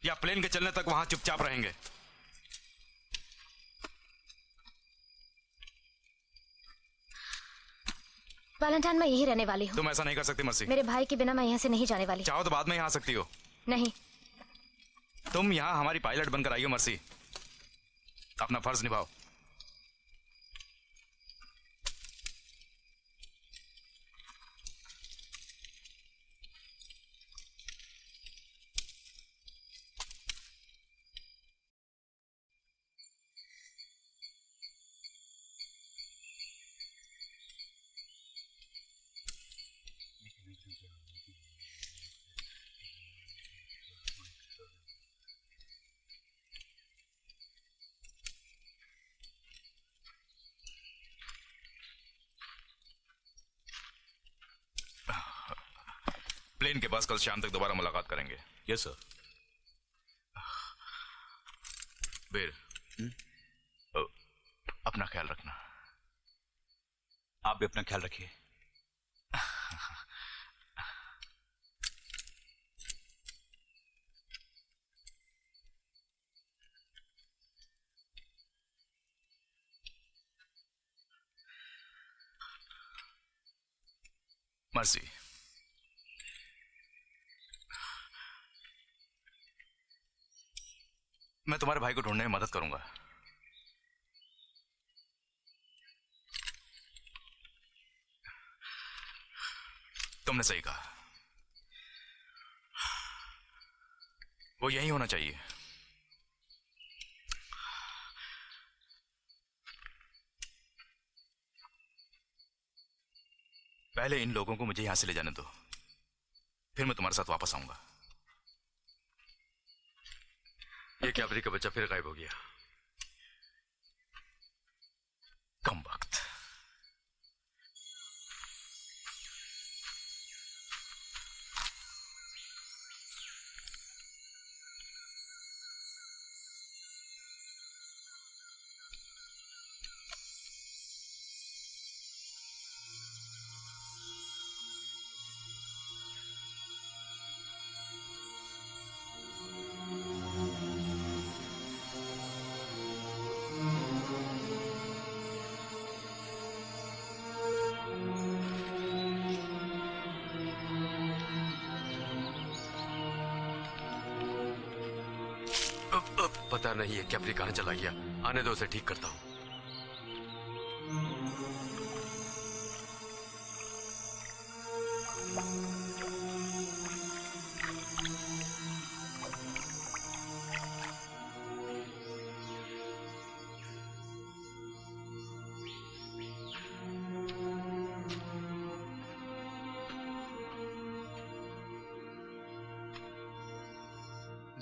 या प्लेन के चलने तक वहां चुपचाप रहेंगे। वैलेंटाइन, मैं यहीं रहने वाली हूँ। तुम ऐसा नहीं कर सकती मर्सी। मेरे भाई के बिना मैं यहाँ से नहीं जाने वाली। चाहो तो बाद में यहाँ आ सकती हो। नहीं। तुम यहाँ हमारी पायलट बनकर आई हो मर्सी। अपना फर्ज निभाओ। प्लेन के पास कल शाम तक दोबारा मुलाकात करेंगे। Yes sir. बेर, अपना ख्याल रखना। आप भी अपना ख्याल रखिए। मर्सी, मैं तुम्हारे भाई को ढूंढने में मदद करूंगा। तुमने सही कहा, वो यही होना चाहिए। पहले इन लोगों को मुझे यहां से ले जाने दो, फिर मैं तुम्हारे साथ वापस आऊंगा। ये कैबरी का बच्चा फिर गायब हो गया। कम वक्त। पता नहीं है कैबरी कहां चला गया। आने दो, उसे ठीक करता हूं।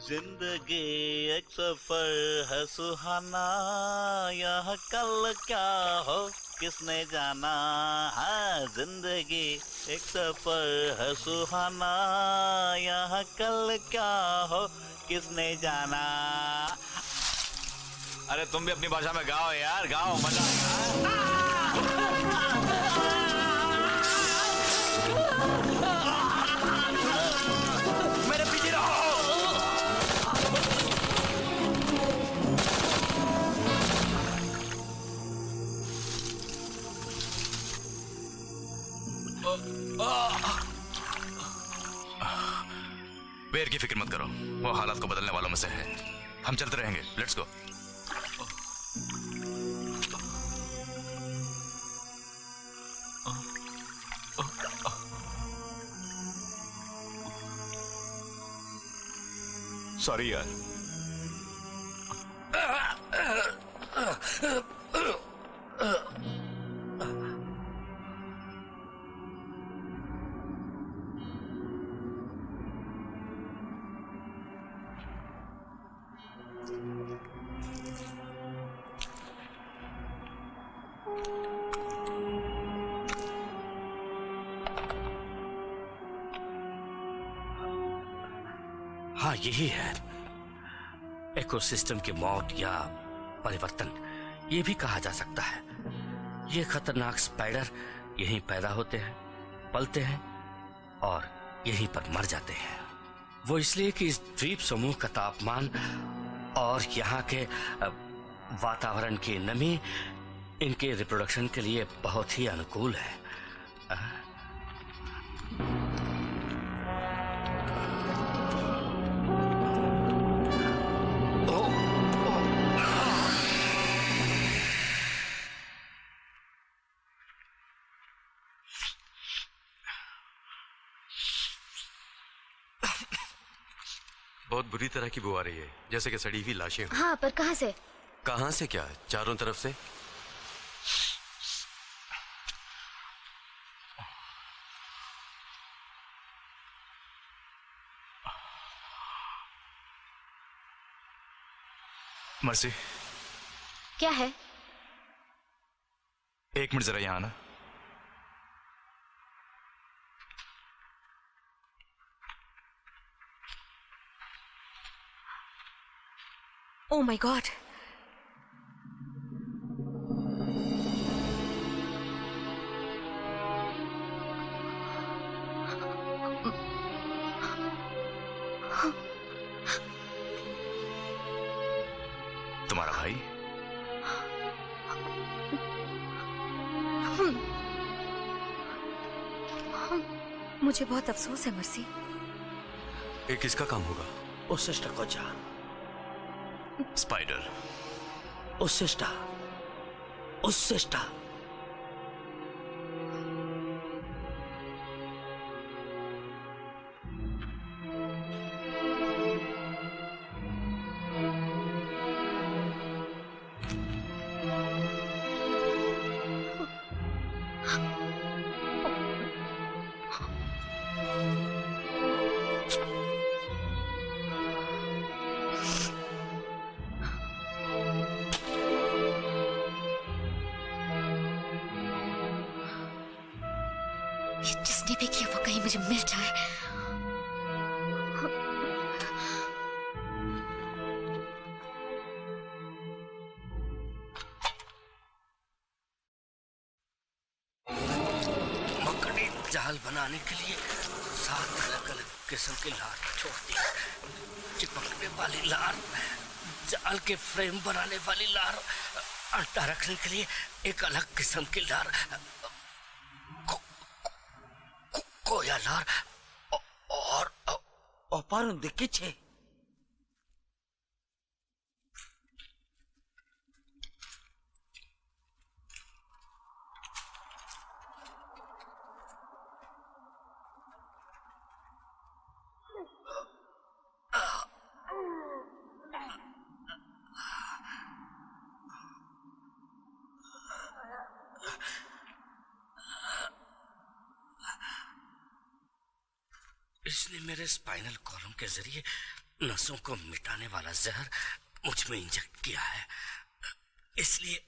जिंदगी एक सफर है सुहाना, यह कल क्या हो किसने जाना। हाँ, जिंदगी एक सफर है सुहाना, यह कल क्या हो किसने जाना। अरे तुम भी अपनी भाषा में गाओ यार, गाओ, मजा आएगा। मेरे पीछे रहो। बेर की फिक्र मत करो, वो हालात को बदलने वालों में से है। हम चलते रहेंगे। Let's go. सॉरी यार। हाँ, यही है इकोसिस्टम की मौत या परिवर्तन, ये भी कहा जा सकता है। ये खतरनाक स्पाइडर यहीं पैदा होते हैं, पलते हैं और यहीं पर मर जाते हैं। वो इसलिए कि इस द्वीप समूह का तापमान और यहाँ के वातावरण की नमी इनके रिप्रोडक्शन के लिए बहुत ही अनुकूल है। बहुत बुरी तरह की बू आ रही है, जैसे कि सड़ी हुई लाशें हों। हाँ, पर कहाँ से? कहाँ से क्या? चारों तरफ से। मर्सी, क्या है? एक मिनट जरा यहाँ आना। Oh my God! तुम्हारा भाई? मुझे बहुत अफसोस है मर्सी। ये किसका काम होगा? उस सिस्टर को जा। स्पाइडर। उस सिस्टर। उस सिस्टर। जिसने भी किया वो कहीं मुझे मिल जाए। मकड़ी जाल बनाने के लिए 7 अलग-अलग किस्म की लार छोड़ती है। चिपकने वाली लार, जाल के फ्रेम बनाने वाली लार, आटा रखने के लिए एक अलग किस्म की लार, कोया लार और अपार देखे छे। इसने मेरे स्पाइनल कॉलम के जरिए नसों को मिटाने वाला जहर मुझ में इंजेक्ट किया है, इसलिए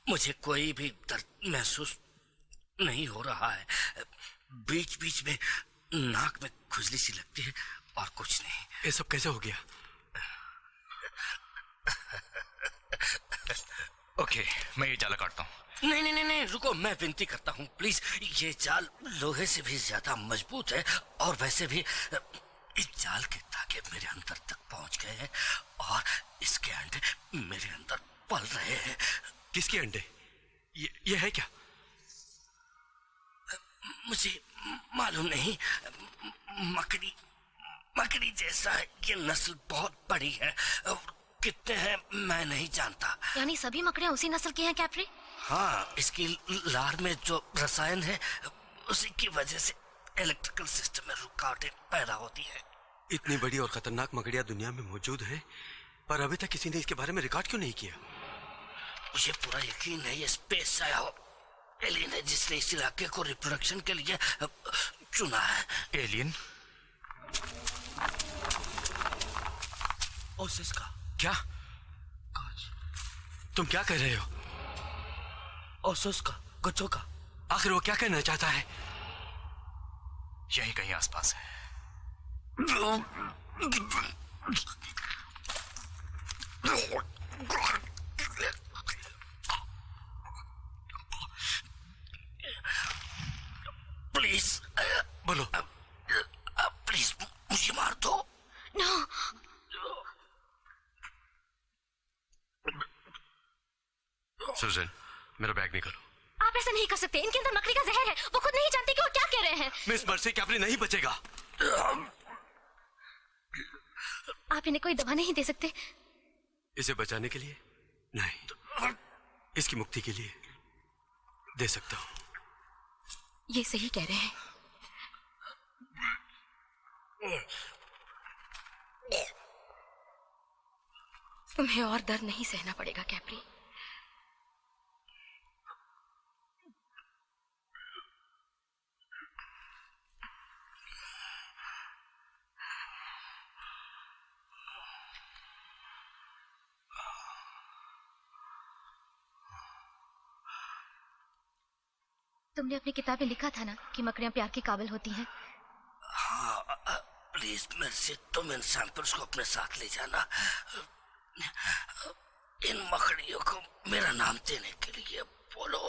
मुझे कोई भी दर्द महसूस नहीं हो रहा है। बीच बीच में नाक में खुजली सी लगती है और कुछ नहीं। ये सब कैसे हो गया? ओके, मैं ये जाला काटता हूँ। नहीं नहीं नहीं, रुको, मैं विनती करता हूँ प्लीज। ये जाल लोहे से भी ज्यादा मजबूत है और वैसे भी इस जाल के धागे मेरे अंदर तक पहुंच गए हैं और इसके अंडे मेरे अंदर पल रहे हैं। किसके अंडे? ये है क्या? मुझे मालूम नहीं। मकड़ी जैसा है। ये नस्ल बहुत बड़ी है। कितने हैं मैं नहीं जानता। यानी सभी मकड़ियाँ उसी नस्ल की हैं कैप्री? हाँ, इसकी लार में जो रसायन है उसी की वजह से इलेक्ट्रिकल सिस्टम में रुकावटें पैदा होती है। इतनी बड़ी और खतरनाक मकड़ियां दुनिया में मौजूद हैं, पर अभी तक किसी ने इसके बारे में रिकॉर्ड क्यों नहीं किया? मुझे पूरा यकीन है ये स्पेस से आया हो एलियन है जिसने इस इलाके को रिप्रोडक्शन के लिए चुना है। एलियन? ओसिस का। क्या? तुम क्या कह रहे हो? ओसिस का, गच्चों का। आखिर वो क्या कहना चाहता है? यहीं कहीं आसपास है। प्लीज बोलो। प्लीज मुझे मार दो। नो। सुजन, मेरा बैग निकालो। आप ऐसा नहीं कर सकते, इनके अंदर मकड़ी का जहर है। वो खुद नहीं जानते कि वो क्या कह रहे हैं। मिस मर्सी कैप्री नहीं बचेगा। आप इन्हें कोई दवा नहीं दे सकते? इसे बचाने के लिए नहीं, इसकी मुक्ति के लिए दे सकता हूं। ये सही कह रहे हैं। तुम्हें और दर्द नहीं सहना पड़ेगा कैप्री। तुमने अपनी किताब में लिखा था ना कि मकड़ियां प्यार के काबिल होती हैं। हाँ, प्लीज मेरे से तुम इन सैंपल्स को अपने साथ ले जाना। इन मकड़ियों को मेरा नाम देने के लिए बोलो।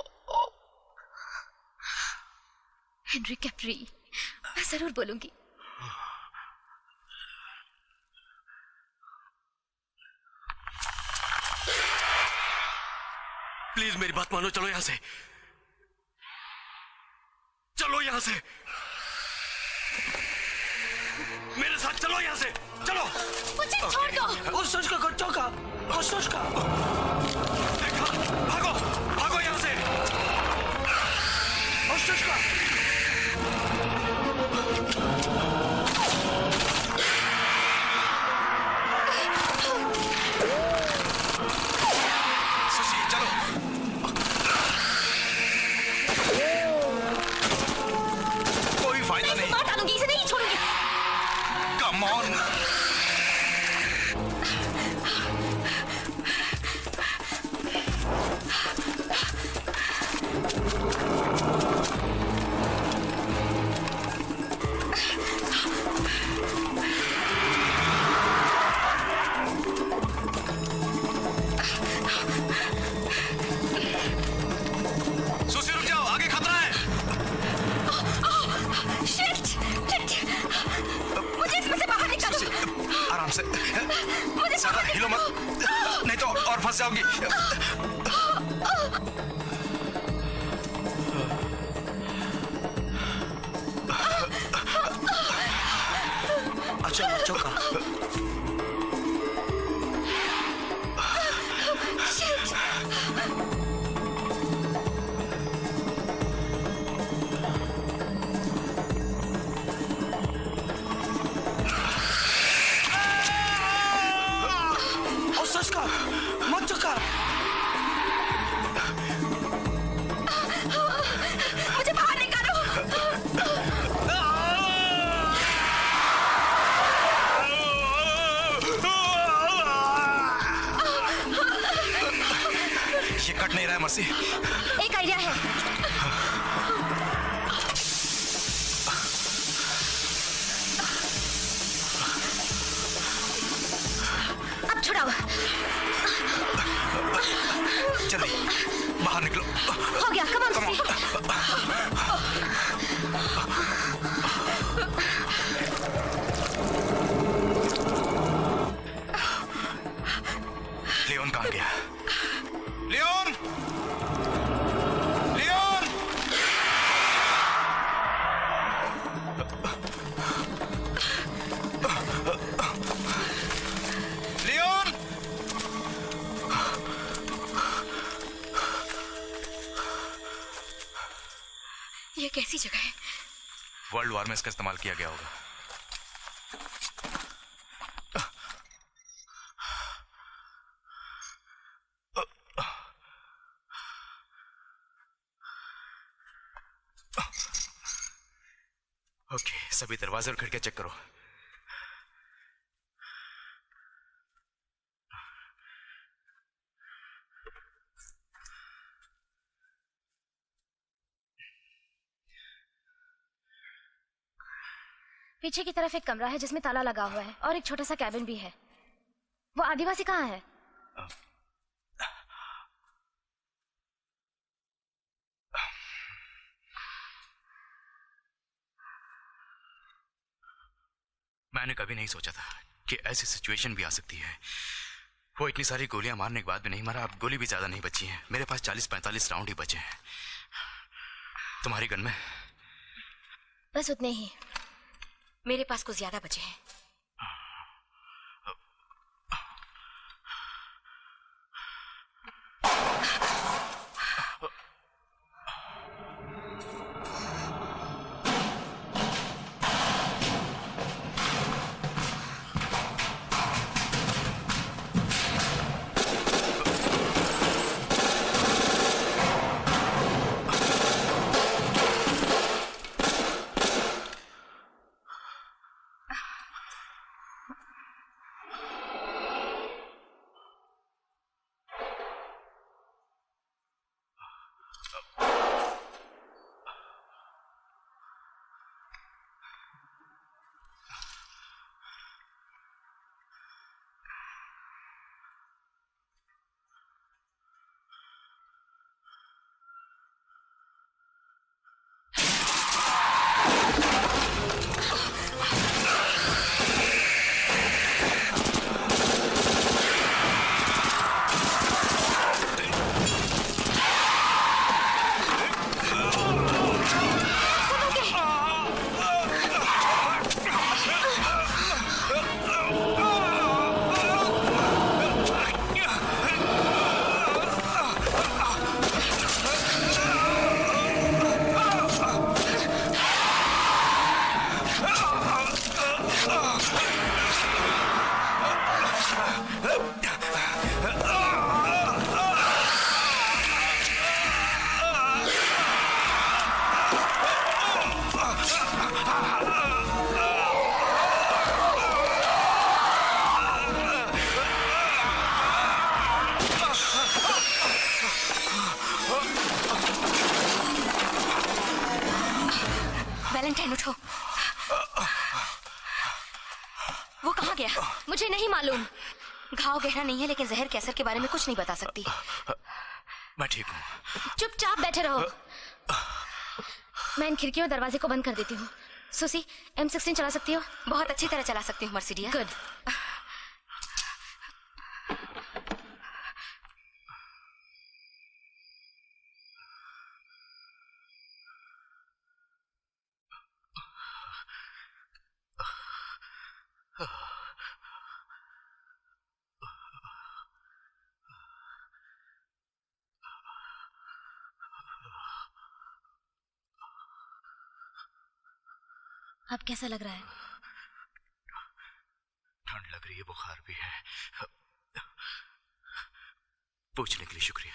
हेनरी कैप्री, मैं जरूर बोलूंगी। प्लीज मेरी बात मानो, चलो यहां से, चलो यहां से, मेरे साथ चलो यहां से, चलो। मुझे छोड़ दो। उस सोच का गच्चों का, उस सोच का। देखा, भागो, भागो यहां से। उस सोच का। सुशी, चलो। कोई फायदा नहीं। मार डालूंगी, इसे नहीं छोड़ूंगी। Come on. सुशी रुक जाओ, आगे खतरा है। शिट! मुझे इसमें से बाहर निकालो। आराम से, मुझे ज्यादा हिलो मत, नहीं तो और फंस जाओगी। अच्छा बच्चों का। उसका मत चुका। मुझे बाहर निकालो। ये कट नहीं रहा है मर्सी। एक आइडिया है। अब छुड़ाओ। जल्दी बाहर निकलो। हो गया, कम ऑन। लियोन कहाँ गया? लियोन! लियोन! लियोन! ये कैसी जगह है? वर्ल्ड वार में इसका इस्तेमाल किया गया होगा। सभी दरवाजे और खिड़कियां चेक करो। पीछे की तरफ एक कमरा है जिसमें ताला लगा हुआ है और एक छोटा सा कैबिन भी है। वो आदिवासी कहाँ है? मैंने कभी नहीं सोचा था कि ऐसी सिचुएशन भी आ सकती है। वो इतनी सारी गोलियां मारने के बाद भी नहीं मरा। अब गोली भी ज्यादा नहीं बची है। मेरे पास 40-45 राउंड ही बचे हैं। तुम्हारी गन में? बस उतने ही। मेरे पास कुछ ज्यादा बचे हैं। वैलेंटाइन उठो। वो कहाँ गया? मुझे नहीं मालूम। घाव गहरा नहीं है लेकिन जहर के असर के बारे में कुछ नहीं बता सकती। मैं ठीक हूँ। चुपचाप बैठे रहो। मैं इन खिड़कियों और दरवाजे को बंद कर देती हूँ। सुसी, M16 चला सकती हो? बहुत अच्छी तरह चला सकती हूँ मर्सिडिया। गुड। अब कैसा लग रहा है? ठंड लग रही है, बुखार भी है। पूछने के लिए शुक्रिया।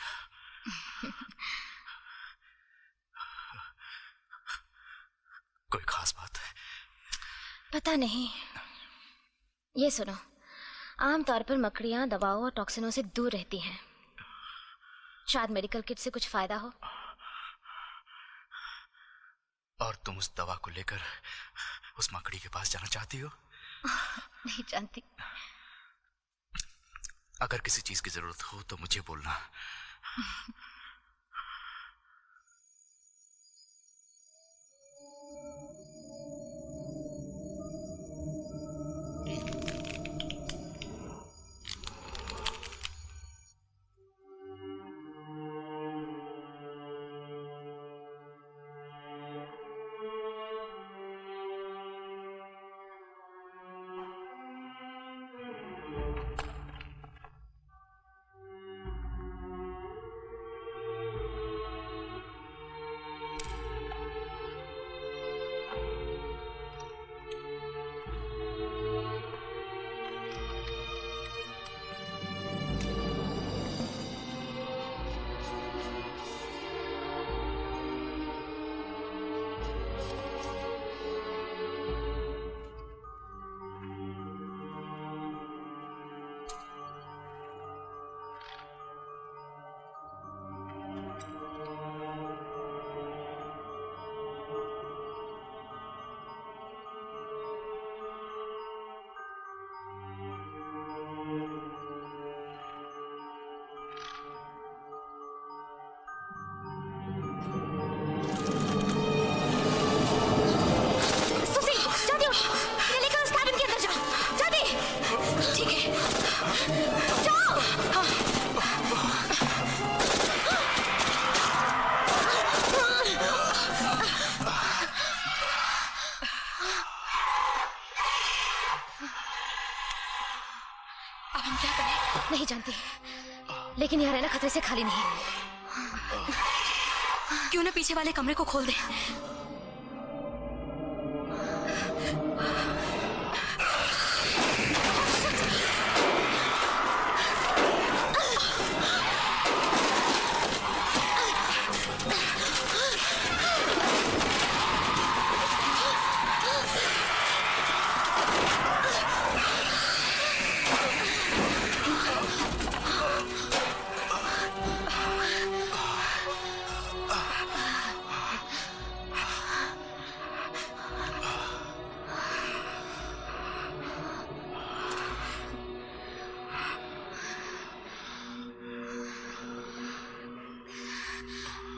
कोई खास बात है? पता नहीं। ये सुनो, आमतौर पर मकड़ियां दवाओं और टॉक्सिनों से दूर रहती हैं। शायद मेडिकल किट से कुछ फायदा हो। और तुम उस दवा को लेकर उस मकड़ी के पास जाना चाहती हो? नहीं जानती। अगर किसी चीज की जरूरत हो तो मुझे बोलना। हम क्या करें? नहीं जानती, लेकिन यह रहना खतरे से खाली नहीं। क्यों ना पीछे वाले कमरे को खोल दे।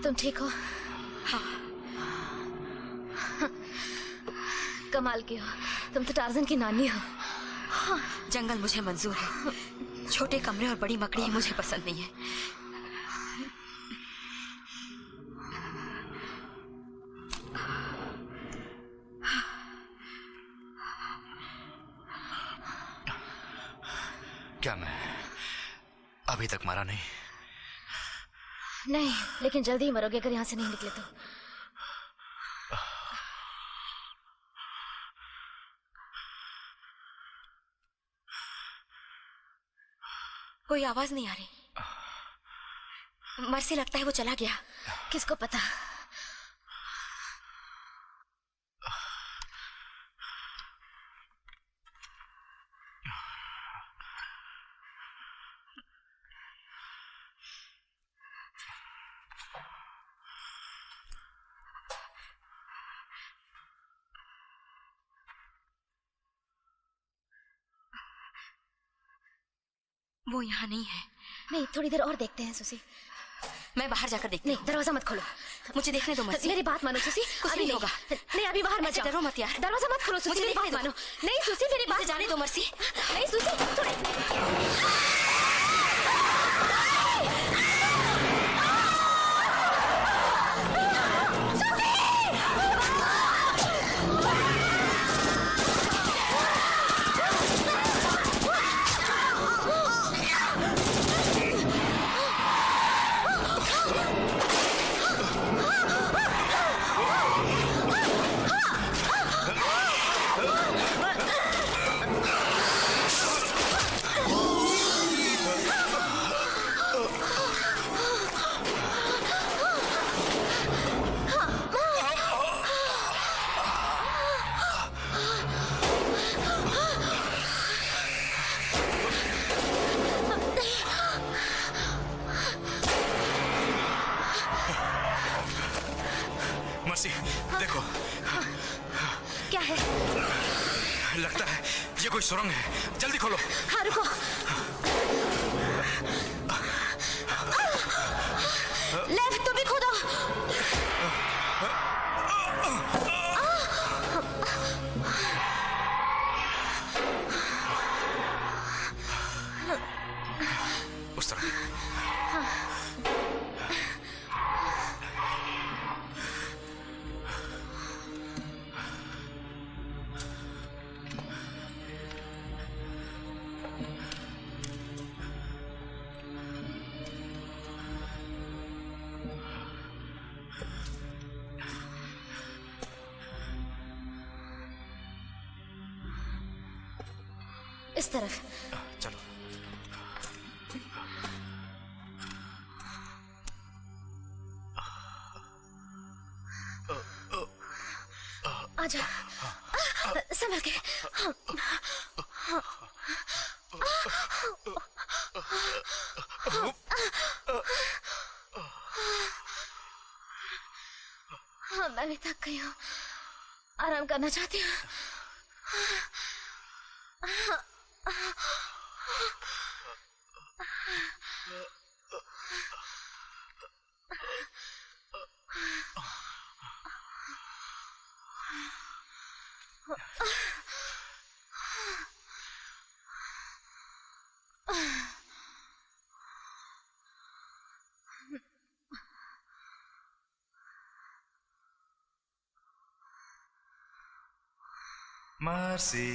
तुम ठीक हो? हाँ। कमाल की हो, तुम तो टार्जन की नानी हो। हाँ। जंगल मुझे मंजूर है, छोटे कमरे और बड़ी मकड़ी मुझे पसंद नहीं है। क्या मैं अभी तक मरा नहीं? नहीं, लेकिन जल्दी ही मरोगे अगर यहाँ से नहीं निकले तो। कोई आवाज नहीं आ रही। मर्सी लगता है वो चला गया। किसको पता? वो यहाँ नहीं है। नहीं, थोड़ी देर और देखते हैं सुसी। मैं बाहर जाकर देखती हूँ। नहीं, दरवाजा मत खोलो। मुझे देखने दो मर्सी। मेरी बात मानो सुसी, कुछ अभी नहीं होगा। नहीं, अभी बाहर मत जाओ। डरो मत यार। दरवाजा मत खोलो सुसी, मेरी बात मानो। नहीं सुसी, मेरी बात जाने दो मर्सी। नहीं सुसी, थोड़ी। मर्सी, देखो। क्या है? लगता है ये कोई सुरंग है। जल्दी खोलो। हाँ, रुको। लेफ्ट, तुम भी खोदो। उस तरफ। इस तरफ। चलो। आजा, संभल के। हाँ, मैं भी थक गई हूँ, आराम करना चाहती हूँ। मर्सी,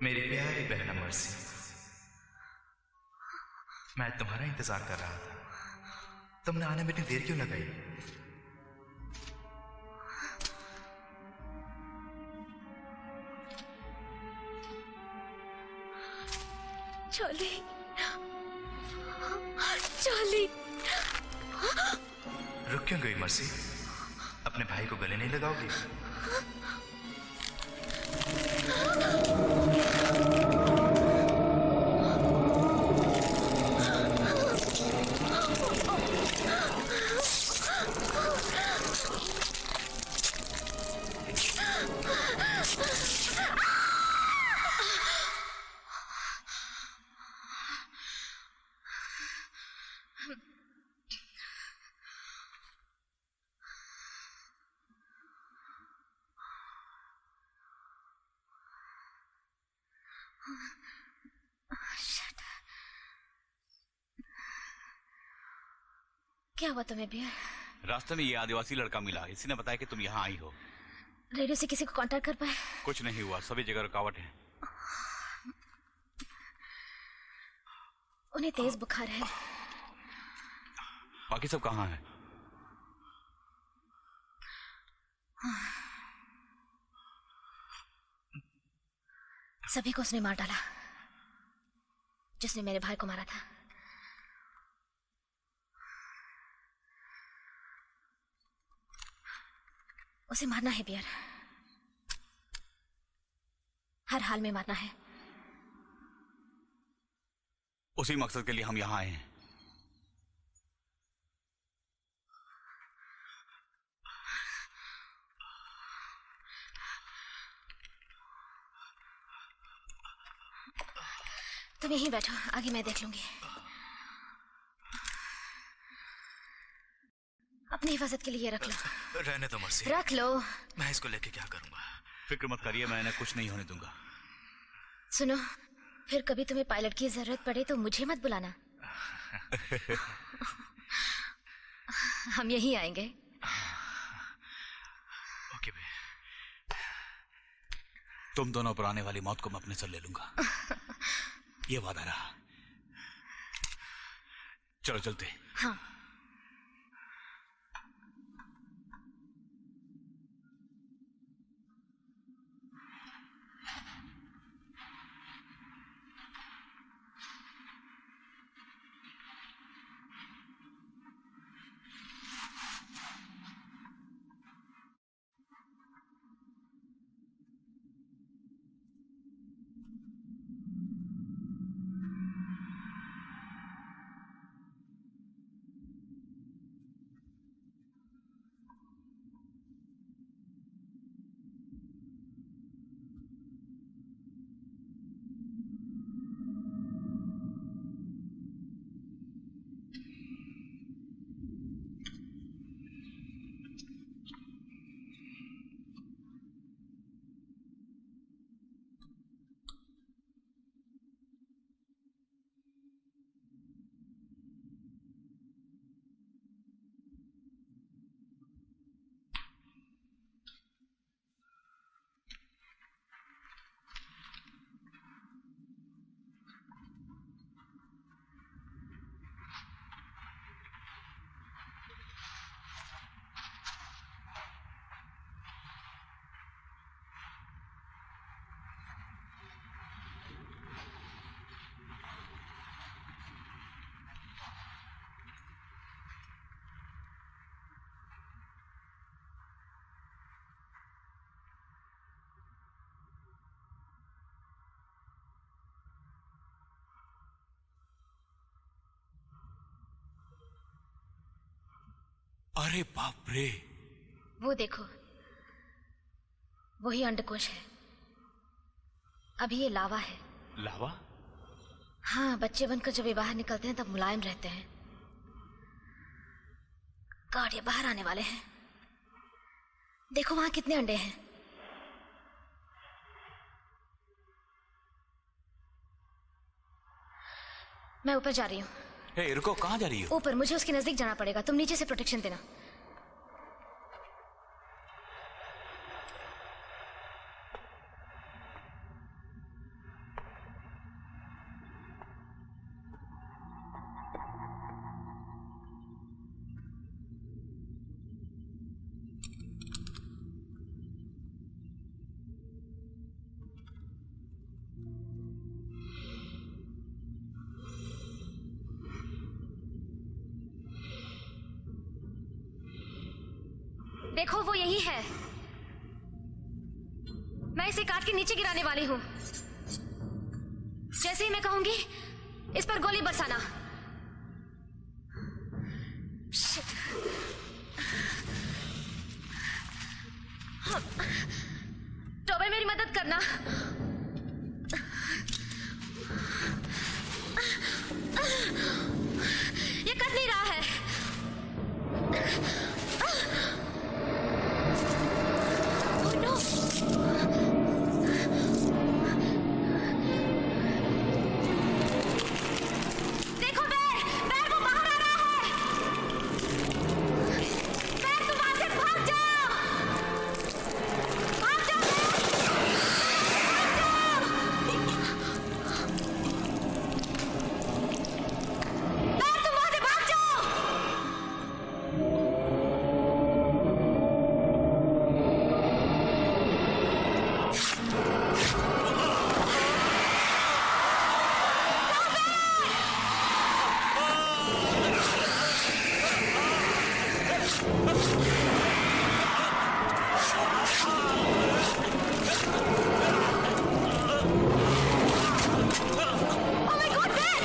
मेरी प्यारी बहना मर्सी, मैं तुम्हारा इंतजार कर रहा था। तुमने आने में इतनी देर क्यों लगाई? चोली, चोली। रुक क्यों गई मर्सी? अपने भाई को गले नहीं लगाओगी? क्या हुआ तुम्हें बियर? रास्ते में ये आदिवासी लड़का मिला, इसी ने बताया कि तुम यहाँ आई हो। रेडियो से किसी को कांटेक्ट कर पाए? कुछ नहीं हुआ, सभी जगह रुकावट है। उन्हें तेज बुखार है। बाकी सब कहाँ हैं? सभी को उसने मार डाला, जिसने मेरे भाई को मारा था। उसे मारना है बियर, हर हाल में मारना है। उसी मकसद के लिए हम यहाँ आए हैं। तुम यहीं बैठो, आगे मैं देख लूंगी। अपनी हिफाजत के लिए रख लो। रहने दो मर्सी, रख लो। मैं इसको लेके क्या करूंगा? फिक्र मत करिए, मैं इन्हें कुछ नहीं होने दूंगा। सुनो, फिर कभी तुम्हें पायलट की जरूरत पड़े तो मुझे मत बुलाना। हम यहीं आएंगे। ओके बे। तुम दोनों पर आने वाली मौत को मैं अपने सर ले लूंगा, ये वादा रहा। चलो चलते। हाँ। अरे बाप रे, वो देखो, वही अंडकोश है। अभी ये लावा है। लावा? हाँ, बच्चे बनकर जब ये बाहर निकलते हैं तब मुलायम रहते हैं। गॉड, ये बाहर आने वाले हैं। देखो वहां कितने अंडे हैं। मैं ऊपर जा रही हूँ। हे, रुको, कहाँ जा रही हो? ऊपर, मुझे उसके नजदीक जाना पड़ेगा। तुम नीचे से प्रोटेक्शन देना। देखो वो यही है। मैं इसे काट के नीचे गिराने वाली हूँ। जैसे ही मैं कहूंगी इस पर गोली बरसाना। Shit. टोबे मेरी मदद करना। ये कट नहीं रहा है। Oh no! देखो बैर वो बाहर आ रहा है। बैर तुम वहां से भाग जाओ। भाग जाओ बैर तुम वहां से भाग जाओ। Oh my God, बैर!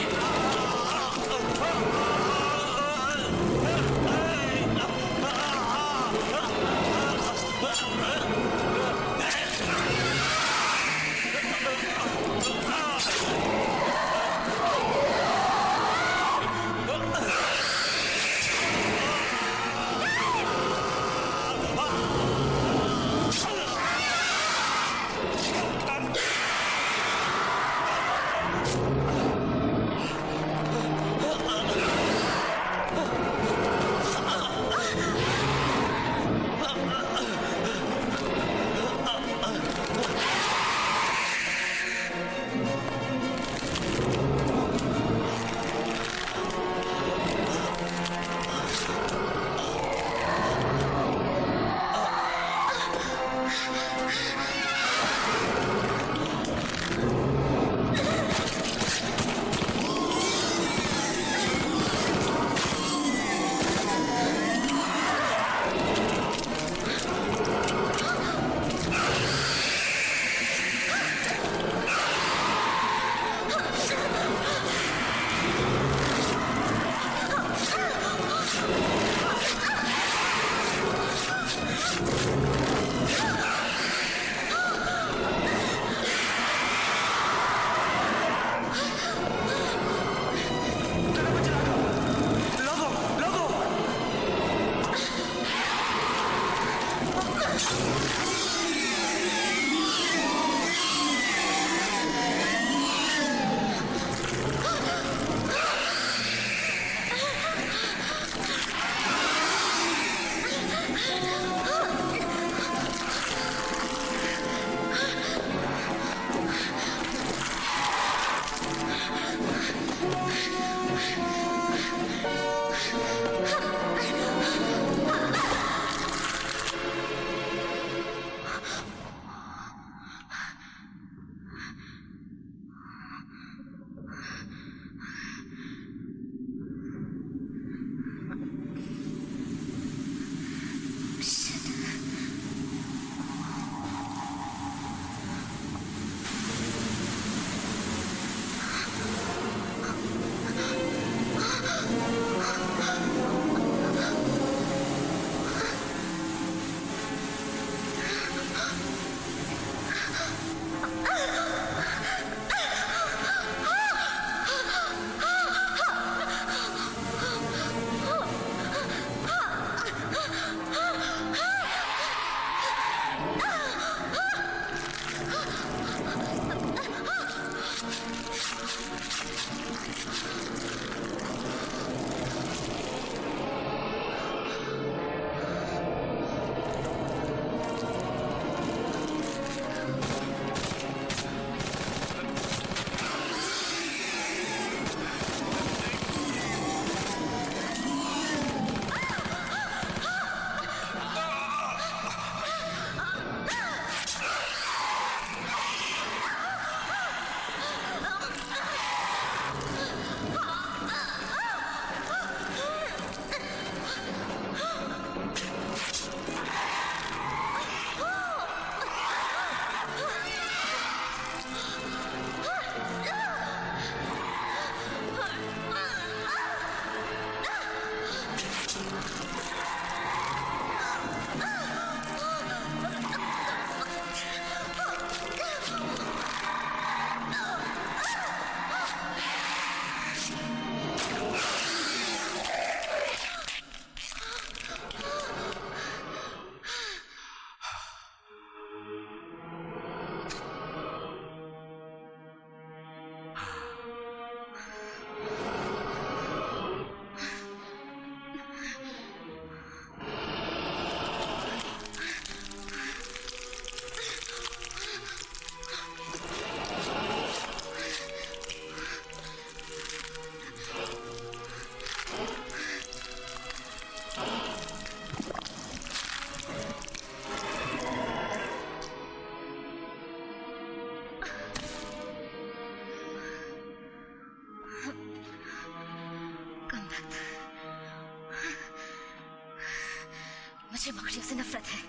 मुझे मकड़ियों से नफरत है।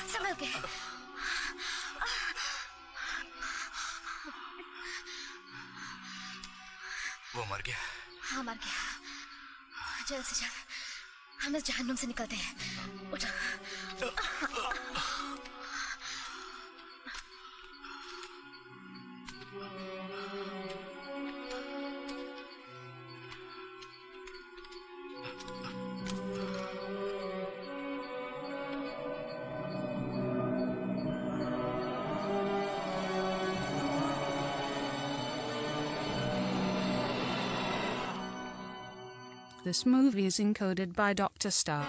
संभल के। वो मर गया? हाँ मर गया। जल्द से जल्द हम इस जहन्नुम से निकलते हैं। उठो। This movie is encoded by Dr. Star.